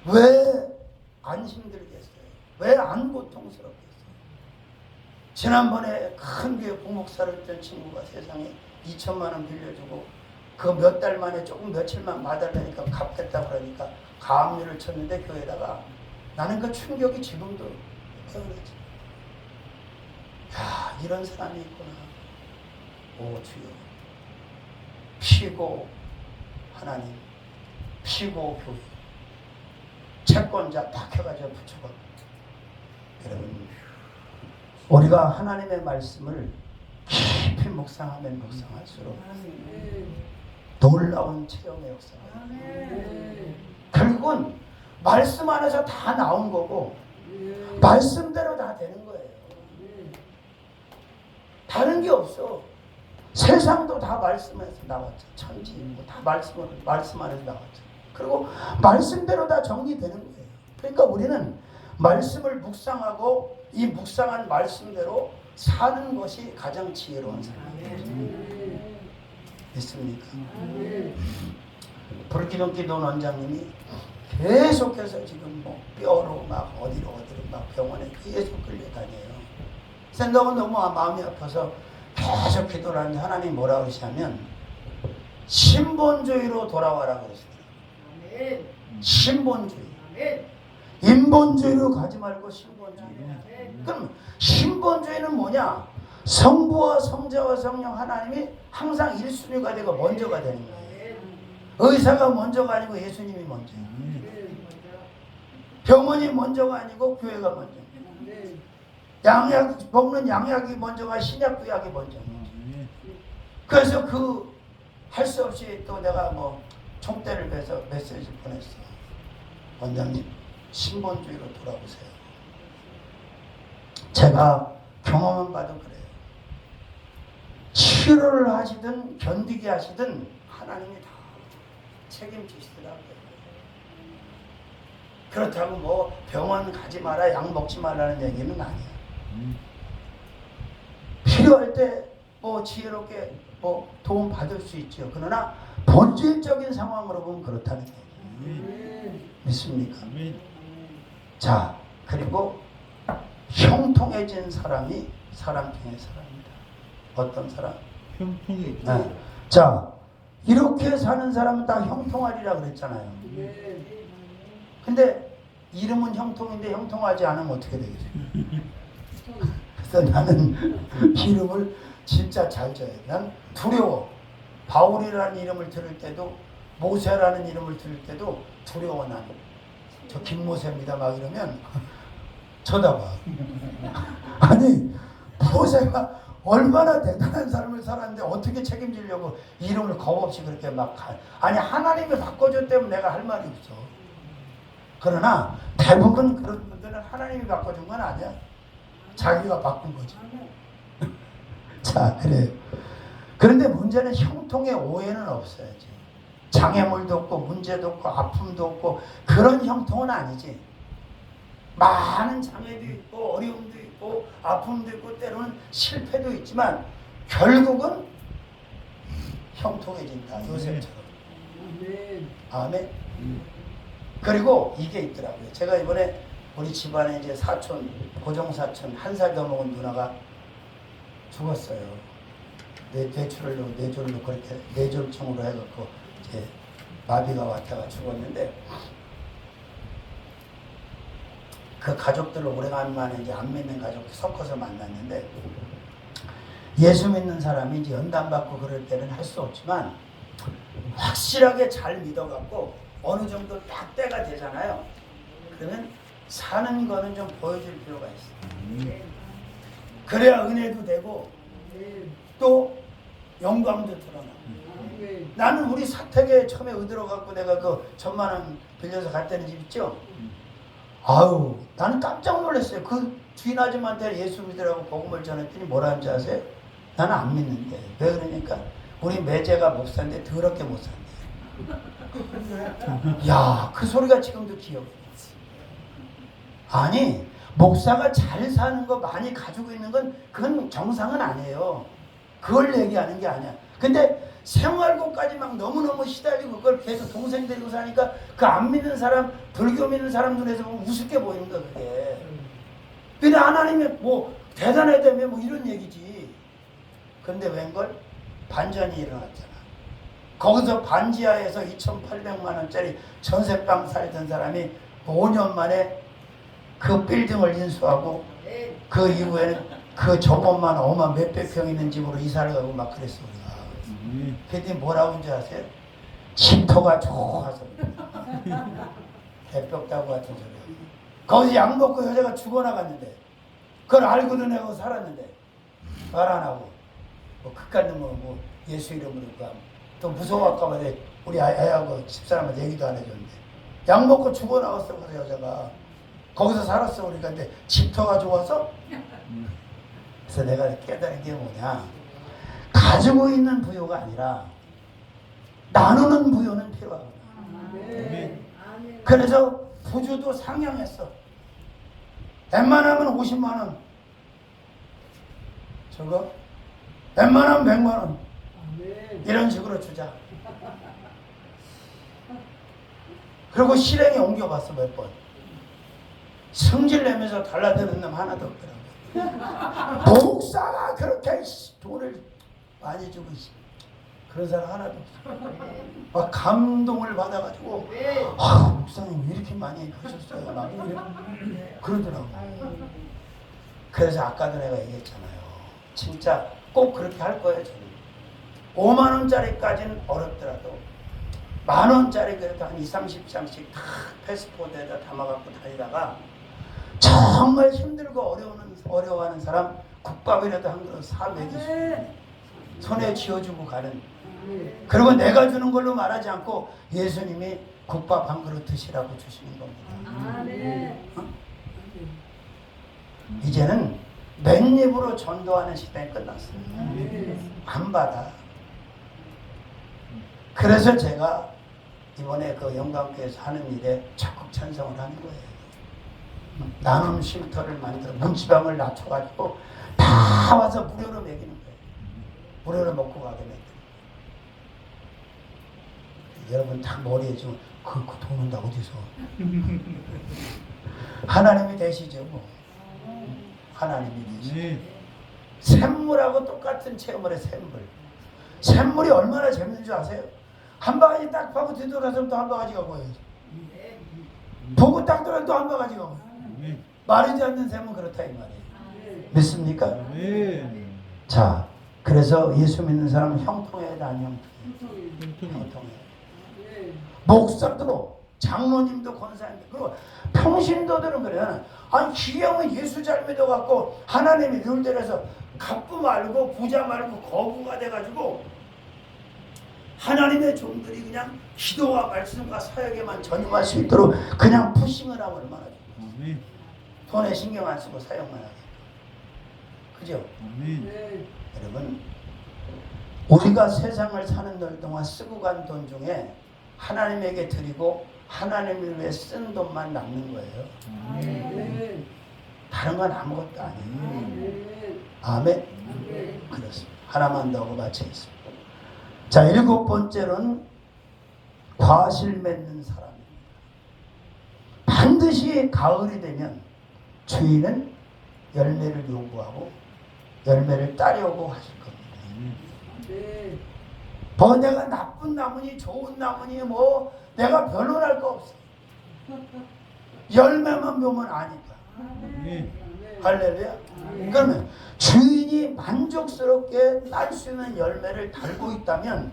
왜 안 힘들겠어요? 왜 안 고통스럽겠어요? 지난번에 큰 교회 부목사를 했던 친구가 세상에 2천만 원 빌려주고 그 몇 달 만에 조금 며칠만 받으려니까 갚겠다고 그러니까 가압류를 쳤는데 교회다가 나는 그 충격이 지금도 그러지. 야 이런 사람이 있구나. 오 주여 피고 하나님, 피고 교회, 채권자 딱 해가지고 붙여봐. 여러분, 우리가 하나님의 말씀을 깊이 묵상하면 묵상할수록 놀라운 체험의 역사가 결국은 말씀 안에서 다 나온 거고 말씀대로 다 되는 거예요. 다른 게 없어. 세상도 다 말씀에서 나왔죠. 천지 다 말씀 안에서 나왔죠. 그리고 말씀대로 다 정리되는 거예요. 그러니까 우리는 말씀을 묵상하고 이 묵상한 말씀대로 사는 것이 가장 지혜로운 사람이에요. 믿습니까? 불기둥기돈 원장님이 계속해서 지금 뭐 뼈로 막 어디로 막 병원에 계속 끌려다녀요. 생각은 너무 마음이 아파서 계속 기도를 하는데 하나님이 뭐라 그러시냐면 신본주의로 돌아와라 그러시더라고요. 신본주의. 인본주의로 가지 말고 신본주의로. 그럼 신본주의는 뭐냐? 성부와 성자와 성령 하나님이 항상 1순위가 되고 먼저가 되는 거예요. 의사가 먼저가 아니고 예수님이 먼저예요. 병원이 먼저가 아니고 교회가 먼저예요. 양약 먹는 양약이 먼저가 신약구약이 먼저예요. 그래서 그 할 수 없이 또 내가 뭐 총대를 베서 메시지 보냈어. 원장님 신본주의로 돌아오세요. 제가 경험은 봐도 그래요. 치료를 하시든 견디게 하시든 하나님이 다 책임지시더라고요. 그렇다고 뭐 병원 가지 마라, 약 먹지 말라는 얘기는 아니에요. 필요할 때 뭐 지혜롭게 뭐 도움 받을 수 있죠. 그러나 본질적인 상황으로 보면 그렇다는 거예요. 믿습니까? 자, 그리고 형통해진 사람이 사람 중에 사람입니다. 어떤 사람? 형통해진. 네. 자, 이렇게 사는 사람은 다 형통하리라 그랬잖아요. 근데 이름은 형통인데 형통하지 않으면 어떻게 되겠어요? 그래서 나는 이름을 진짜 잘 져야 돼. 난 두려워. 바울이라는 이름을 들을 때도 모세라는 이름을 들을 때도 두려워. 나는 저 김모세입니다 막 이러면 쳐다봐. 아니 모세가 얼마나 대단한 삶을 살았는데 어떻게 책임지려고 이름을 겁없이 그렇게 막 아니 하나님이 바꿔줬기 때문에 내가 할 말이 없어. 그러나 대부분 그런 분들은 하나님이 바꿔준 건 아니야. 자기가 바꾼 거지. 자, 그래요. 그런데 문제는 형통의 오해는 없어야지. 장애물도 없고 문제도 없고 아픔도 없고 그런 형통은 아니지. 많은 장애도 있고 어려움도 있고 아픔도 있고 때로는 실패도 있지만 결국은 형통해진다. 요셉처럼. 아멘. 그리고 이게 있더라고요. 제가 이번에 우리 집안에 이제 사촌, 고종사촌 1살 더 먹은 누나가 죽었어요. 뇌졸로 그렇게 뇌졸중으로 해갖고 이제 마비가 왔다가 죽었는데 그 가족들을 오래간만에 이제 안 믿는 가족 섞어서 만났는데 예수 믿는 사람이 이제 연단받고 그럴 때는 할 수 없지만 확실하게 잘 믿어갖고 어느 정도 딱 때가 되잖아요. 그러면 사는 거는 좀 보여줄 필요가 있어요. 그래야 은혜도 되고 또 영광도 드러나고. 나는 우리 사택에 처음에 얻어갖고 내가 그 1,000,000원 빌려서 갔다는 집 있죠? 아유, 나는 깜짝 놀랐어요. 그 주인 아줌마한테 예수 믿으라고 복음을 전했더니 뭐라는지 아세요? 나는 안 믿는데. 왜 그러니까 우리 매제가 목사인데 더럽게 못 산대. 야, 그 소리가 지금도 기억해. 아니, 목사가 잘 사는 거 많이 가지고 있는 건 그건 정상은 아니에요. 그걸 얘기하는 게 아니야. 근데 생활고까지 막 너무너무 시달리고 그걸 계속 동생 데리고 사니까 그 안 믿는 사람, 불교 믿는 사람 눈에서 보면 우습게 보이는 거야, 그게. 근데 하나님이 뭐 대단하다며 뭐 이런 얘기지. 근데 웬걸? 반전이 일어났잖아. 거기서 반지하에서 2,800만 원짜리 전셋방 살던 사람이 5년 만에 그 빌딩을 인수하고 그 이후에는 그 저것만 몇백 평 있는 집으로 이사를 가고 막 그랬어 우리가. 그랬더니 뭐라고 한줄 아세요? 집터가 좋아서 대벽다구 같은 소리. 거기서 약 먹고 여자가 죽어나갔는데 그걸 알고도 내가 살았는데 말 안 하고 뭐 그깟 놈은 뭐 예수 이름으로 또 무서워할까봐 우리 아야하고 집사람한테 얘기도 안 해줬는데 약 먹고 죽어나갔어. 그래서 여자가 거기서 살았어. 그러니까 근데 집터가 좋아서. 그래서 내가 깨달은 게 뭐냐, 가지고 있는 부요가 아니라 나누는 부요는 필요하구나. 그래서 부주도 상향했어. 웬만하면 50만 원, 저거 웬만하면 100만 원 이런 식으로 주자. 그리고 실행에 옮겨봤어. 몇 번 성질 내면서 달라드는 놈 하나도 없더라고. 목사가 그렇게 돈을 많이 주고 그런 사람 하나도 없어. 막 감동을 받아가지고 목사님 왜 이렇게 많이 하셨어요? 막 그러더라고. 그래서 아까도 내가 얘기했잖아요. 진짜 꼭 그렇게 할 거예요. 저는 5만 원짜리까지는 어렵더라도 10,000원짜리 그래도 한 20, 30장씩 다 패스포드에다 담아갖고 다니다가 정말 힘들고 어려워하는 사람 국밥이라도 한 그릇 사 먹이시고 손에 쥐어주고 가는. 그리고 내가 주는 걸로 말하지 않고 예수님이 국밥 한 그릇 드시라고 주시는 겁니다. 이제는 맨입으로 전도하는 시대에 끝났습니다. 안 받아. 그래서 제가 이번에 그 영광교회에서 하는 일에 적극 찬성을 하는 거예요. 나눔 쉼터를 만들어 문지방을 낮춰가지고 다 와서 무료로 먹이는 거예요. 무료로 먹고 가게 만드는 거예요. 여러분 다 머리에 지금 그 돈은 다 어디서? 하나님이 되시죠. 뭐. 하나님이 되시죠. 샘물하고 똑같은 체험을 해. 샘물이 얼마나 재밌는 줄 아세요? 한 바가지 딱 파고 뒤돌아서면 또 한 바가지 가고 보고 딱 돌아서 또 한 바가지 가고. 마르지 않는 샘은 그렇다 이 말이에요. 믿습니까? 자, 그래서 예수 믿는 사람은 형통해야 돼, 안 형통해? 목사도, 장로님도, 권사님도, 그리고 평신도들은 그래요. 아니 기형은 예수 잘 믿어갖고 하나님이 늘 때려서 갑부 말고 부자 말고 거부가 돼가지고 하나님의 종들이 그냥 기도와 말씀과 사역에만 전념할 수 있도록 그냥 푸싱을 하면 얼마나 좋겠어요. 돈에 신경 안 쓰고 사용만 하게. 그죠? 여러분, 우리가 세상을 사는 날 동안 쓰고 간 돈 중에 하나님에게 드리고 하나님을 위해 쓴 돈만 남는 거예요. 다른 건 아무것도 아니에요. 아멘? 그렇습니다. 하나만 더 하고 마치겠습니다. 자, 7번째로는 과실 맺는 사람입니다. 반드시 가을이 되면 주인은 열매를 요구하고 열매를 따려고 하실 겁니다. 뭐 내가 나쁜 나무니 좋은 나무니 뭐 내가 변론할 거 없어. 열매만 보면 아니까. 할렐루야. 그러면 주인이 만족스럽게 딸 수 있는 열매를 달고 있다면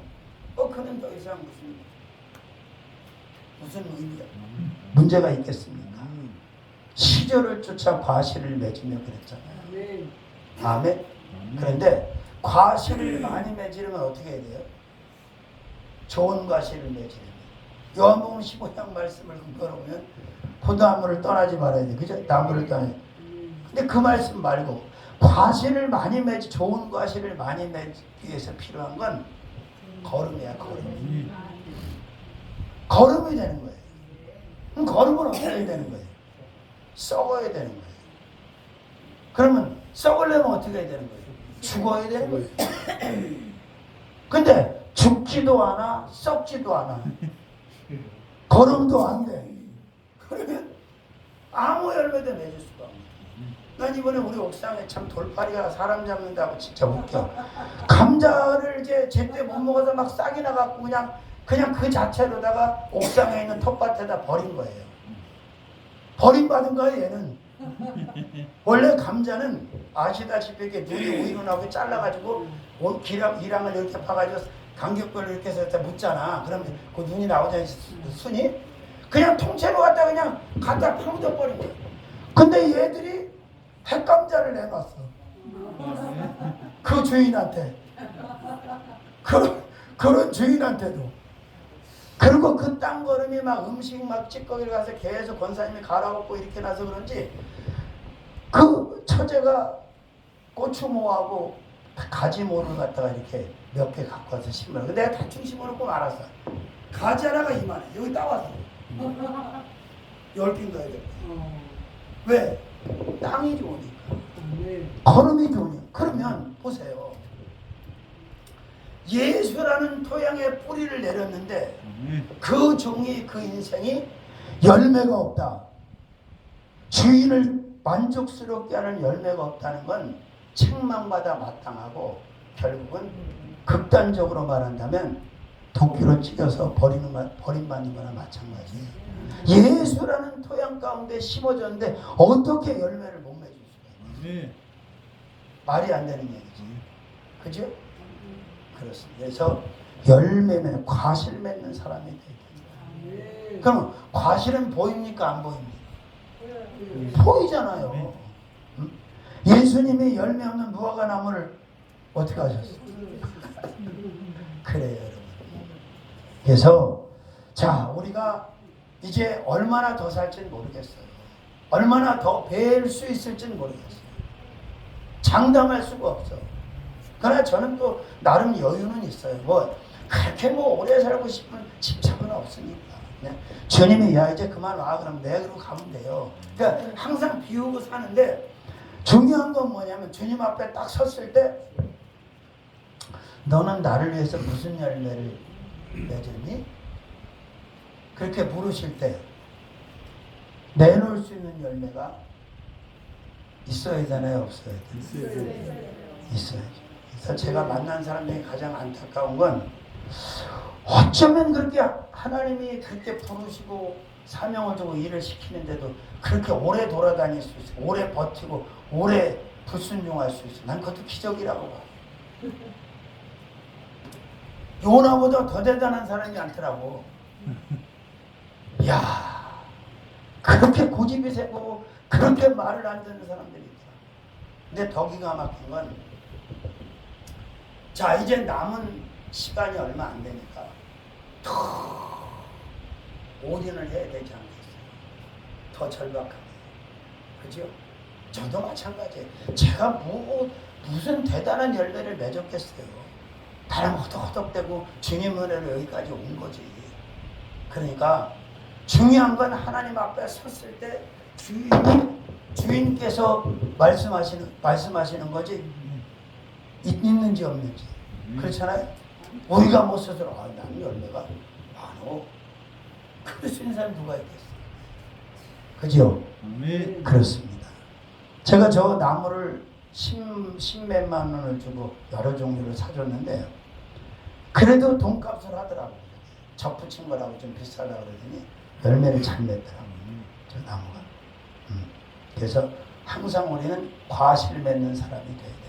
그는 더 이상 무슨 의미가 문제가 있겠습니까? 시절을 쫓아 과실을 맺으며 그랬잖아요. 아멘. 그런데 과실을 많이 맺으려면 어떻게 해야 돼요? 좋은 과실을 맺으려면 요한복음 15장 말씀을 걸어보면 포도나무를 떠나지 말아야 돼. 그죠? 나무를 떠나야 돼. 근데 그 말씀 말고 과실을 많이 맺지, 좋은 과실을 많이 맺기 위해서 필요한 건 걸음이야. 걸음이 되는 거예요. 그럼 걸음은 어떻게 해야 되는 거예요? 썩어야 되는 거예요. 그러면 썩으려면 어떻게 해야 되는 거예요? 죽어야 되는 거예요. 근데 죽지도 않아, 썩지도 않아. 걸음도 안 돼. 그러면 아무 열매도 맺을 수가 없네. 난 이번에 우리 옥상에 참 돌파리가 사람 잡는다고 진짜 웃겨. 감자를 이제 제때 못 먹어서 막 싹이 나갖고 그냥 그 자체로다가 옥상에 있는 텃밭에다 버린 거예요. 버림받은 거예요, 얘는. 원래 감자는 아시다시피 이렇게 눈이 우유로 나오게 잘라가지고 기랑을 이렇게 파가지고 간격별로 이렇게 해서 묻잖아. 그러면 그 눈이 나오잖아, 순이. 그냥 통째로 갖다 그냥 갖다 파묻어버린 거야. 근데 얘들이 핵감자를 내놨어. 그 주인한테. 그런 주인한테도. 그리고 그 땅거름이 막 음식 막 찌꺼기를 가서 계속 권사님이 갈아엎고 이렇게 나서 그런지 그 처제가 고추모하고 가지모를 갖다가 이렇게 몇 개 갖고 와서 심으라고. 근데 내가 대충 심어놓고 말았어. 가지 하나가 이만해. 여기 따왔어. 10개인가 이래. 왜? 땅이 좋으니까. 걸음이 좋으니까. 그러면 보세요. 예수라는 토양에 뿌리를 내렸는데 그 종이 그 인생이 열매가 없다. 주인을 만족스럽게 하는 열매가 없다는 건 책망받아 마땅하고 결국은 극단적으로 말한다면 도끼로 찢어서 버림받는 거나 마찬가지예요. 예수라는 토양 가운데 심어졌는데 어떻게 열매를 못 맺을 수가 있어요? 말이 안 되는 얘기지. 그죠? 그렇습니다. 그래서 열매는 과실 맺는 사람이 되야 됩니다. 그럼 과실은 보입니까? 안 보입니까? 보이잖아요. 예수님이 열매 없는 무화과 나무를 어떻게 하셨어요? 그래요, 여러분. 그래서 자, 우리가 이제 얼마나 더 살지는 모르겠어요. 얼마나 더 뵐 수 있을지는 모르겠어요. 장담할 수가 없어. 그러나 저는 또 나름 여유는 있어요. 뭐 그렇게 뭐 오래 살고 싶은 집착은 없으니까. 그냥 주님이 야 이제 그만 와 그럼 내가 그러고 가면 돼요. 그러니까 항상 비우고 사는데 중요한 건 뭐냐면 주님 앞에 딱 섰을 때 너는 나를 위해서 무슨 열매를 맺었니? 그렇게 물으실 때 내놓을 수 있는 열매가 있어야 되나요? 없어야 되나요? 있어야죠. 그래서 제가 만난 사람 중에 가장 안타까운 건 어쩌면 그렇게 하나님이 그렇게 부르시고 사명을 두고 일을 시키는데도 그렇게 오래 돌아다닐 수 있어. 오래 버티고 오래 불순종할 수 있어. 난 그것도 기적이라고 봐. 요나보다 더 대단한 사람이 많더라고. 야, 그렇게 고집이 세고 그렇게 말을 안 듣는 사람들이 있어. 근데 더 기가 막힌 건 자, 이제 남은 시간이 얼마 안 되니까 더 올인을 해야 되지 않겠어요? 더 절박하게. 그죠? 저도 마찬가지예요. 제가 무슨 대단한 열매를 맺었겠어요. 다른 허덕허덕대고 주님 은혜로 여기까지 온 거지. 그러니까 중요한 건 하나님 앞에 섰을 때 주인께서 말씀하시는 거지 있는지 없는지. 그렇잖아요. 우리가 못 서서 나는 열매가 많어. 그럴 수 있는 사람이 누가 있겠어. 그죠? 그렇습니다. 제가 저 나무를 10몇만 원을 주고 여러 종류를 사줬는데 그래도 돈값을 하더라고요. 접붙인 거라고 좀 비싸다고 그러더니 열매를 잘 맺더라고요. 저 나무가. 그래서 항상 우리는 과실 맺는 사람이 돼야 됩니다.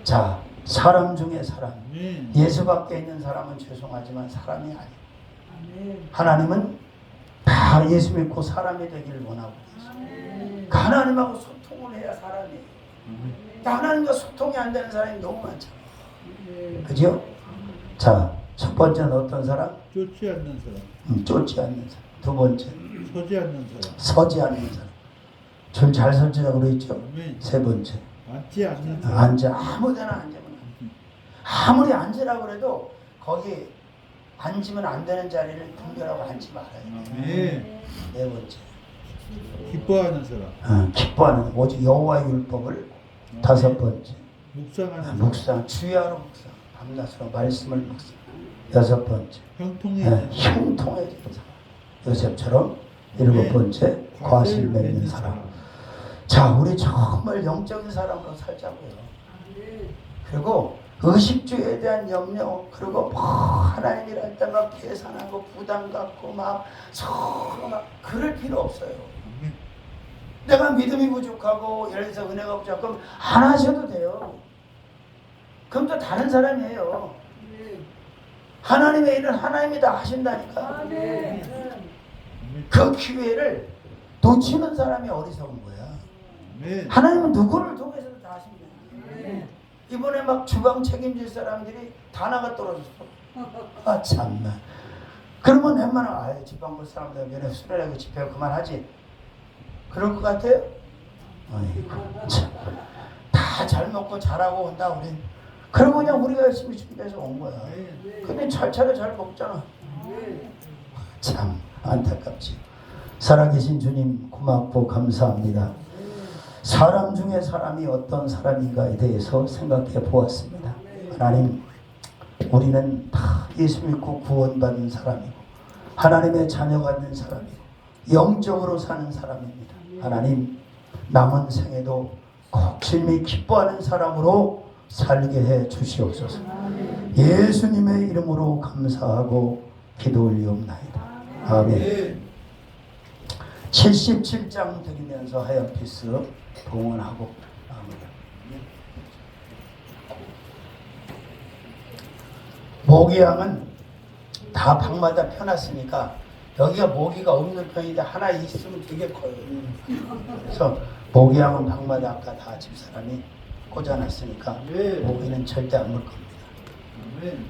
자, 사람 중에 사람. 예수 밖에 있는 사람은 죄송하지만 사람이 아니에요. 하나님은 다 예수 믿고 사람이 되기를 원하고 계십니다. 하나님하고 소통을 해야 사람이에요. 하나님과 소통이 안 되는 사람이 너무 많잖아요. 그죠? 자, 첫 번째는 어떤 사람? 쫓지 않는 사람. 쫓지 않는 사람. 두 번째. 서지 않는 사람. 서지 않는 사람. 줄 잘 서지라고 그랬죠? 세 번째. 앉지 않는 사람. 앉아. 아무데나 앉으면 안 돼. 아무리 앉으라고 그래도 거기 앉으면 안 되는 자리를 분별하고 앉지 말아야 돼. 네 번째. 기뻐하는 사람. 기뻐하는 오직 여호와의 율법을. 다섯 번째. 묵상하는 묵상. 주야로 묵상. 밤낮으로 말씀을 묵상. 여섯 번째. 형통해지는 사람. 요셉처럼. 일곱 번째. 과실 맺는 사람. 자, 우리 정말 영적인 사람으로 살자고요. 그리고 의식주에 대한 염려, 그리고 뭐 하나님이랄 때 막 계산하고 부담 갖고 막 서로 막 그럴 필요 없어요. 내가 믿음이 부족하고 예를 들어서 은혜가 부족하고 그럼 안 하셔도 돼요. 그럼 또 다른 사람이에요. 하나님의 일은 하나님이 다 하신다니까. 그 기회를 놓치는 사람이 어리석은 거야. 아멘. 하나님은 누구를 통해서도 다 하십니다. 이번에 막 주방 책임질 사람들이 다 나가 떨어졌어. 아 참나. 그러면 웬만하면 주방 볼 사람들 면에 수련하고 집회 그만하지. 그럴 것 같아요? 아이고 참. 다 잘 먹고 잘하고 온다 우린. 그러고 그냥 우리가 열심히 준비해서 온 거야. 근데 잘 차려 잘 먹잖아. 참 안타깝지. 살아계신 주님 고맙고 감사합니다. 사람 중에 사람이 어떤 사람인가에 대해서 생각해 보았습니다. 하나님, 우리는 다 예수 믿고 구원받는 사람이고 하나님의 자녀가 된 사람이고 영적으로 사는 사람입니다. 하나님, 남은 생에도 꼭 주님이 기뻐하는 사람으로 살게 해 주시옵소서. 예수님의 이름으로 감사하고 기도 올리옵나이다. 아멘. 77장 드리면서 하얀피스 봉헌하고 마무리. 모기향은 다 방마다 펴놨으니까 여기가 모기가 없는 편인데 하나 있으면 되게 커요. 그래서 모기향은 방마다 아까 다 집사람이 꽂아놨으니까 모기는 절대 안 물 겁니다. 아멘.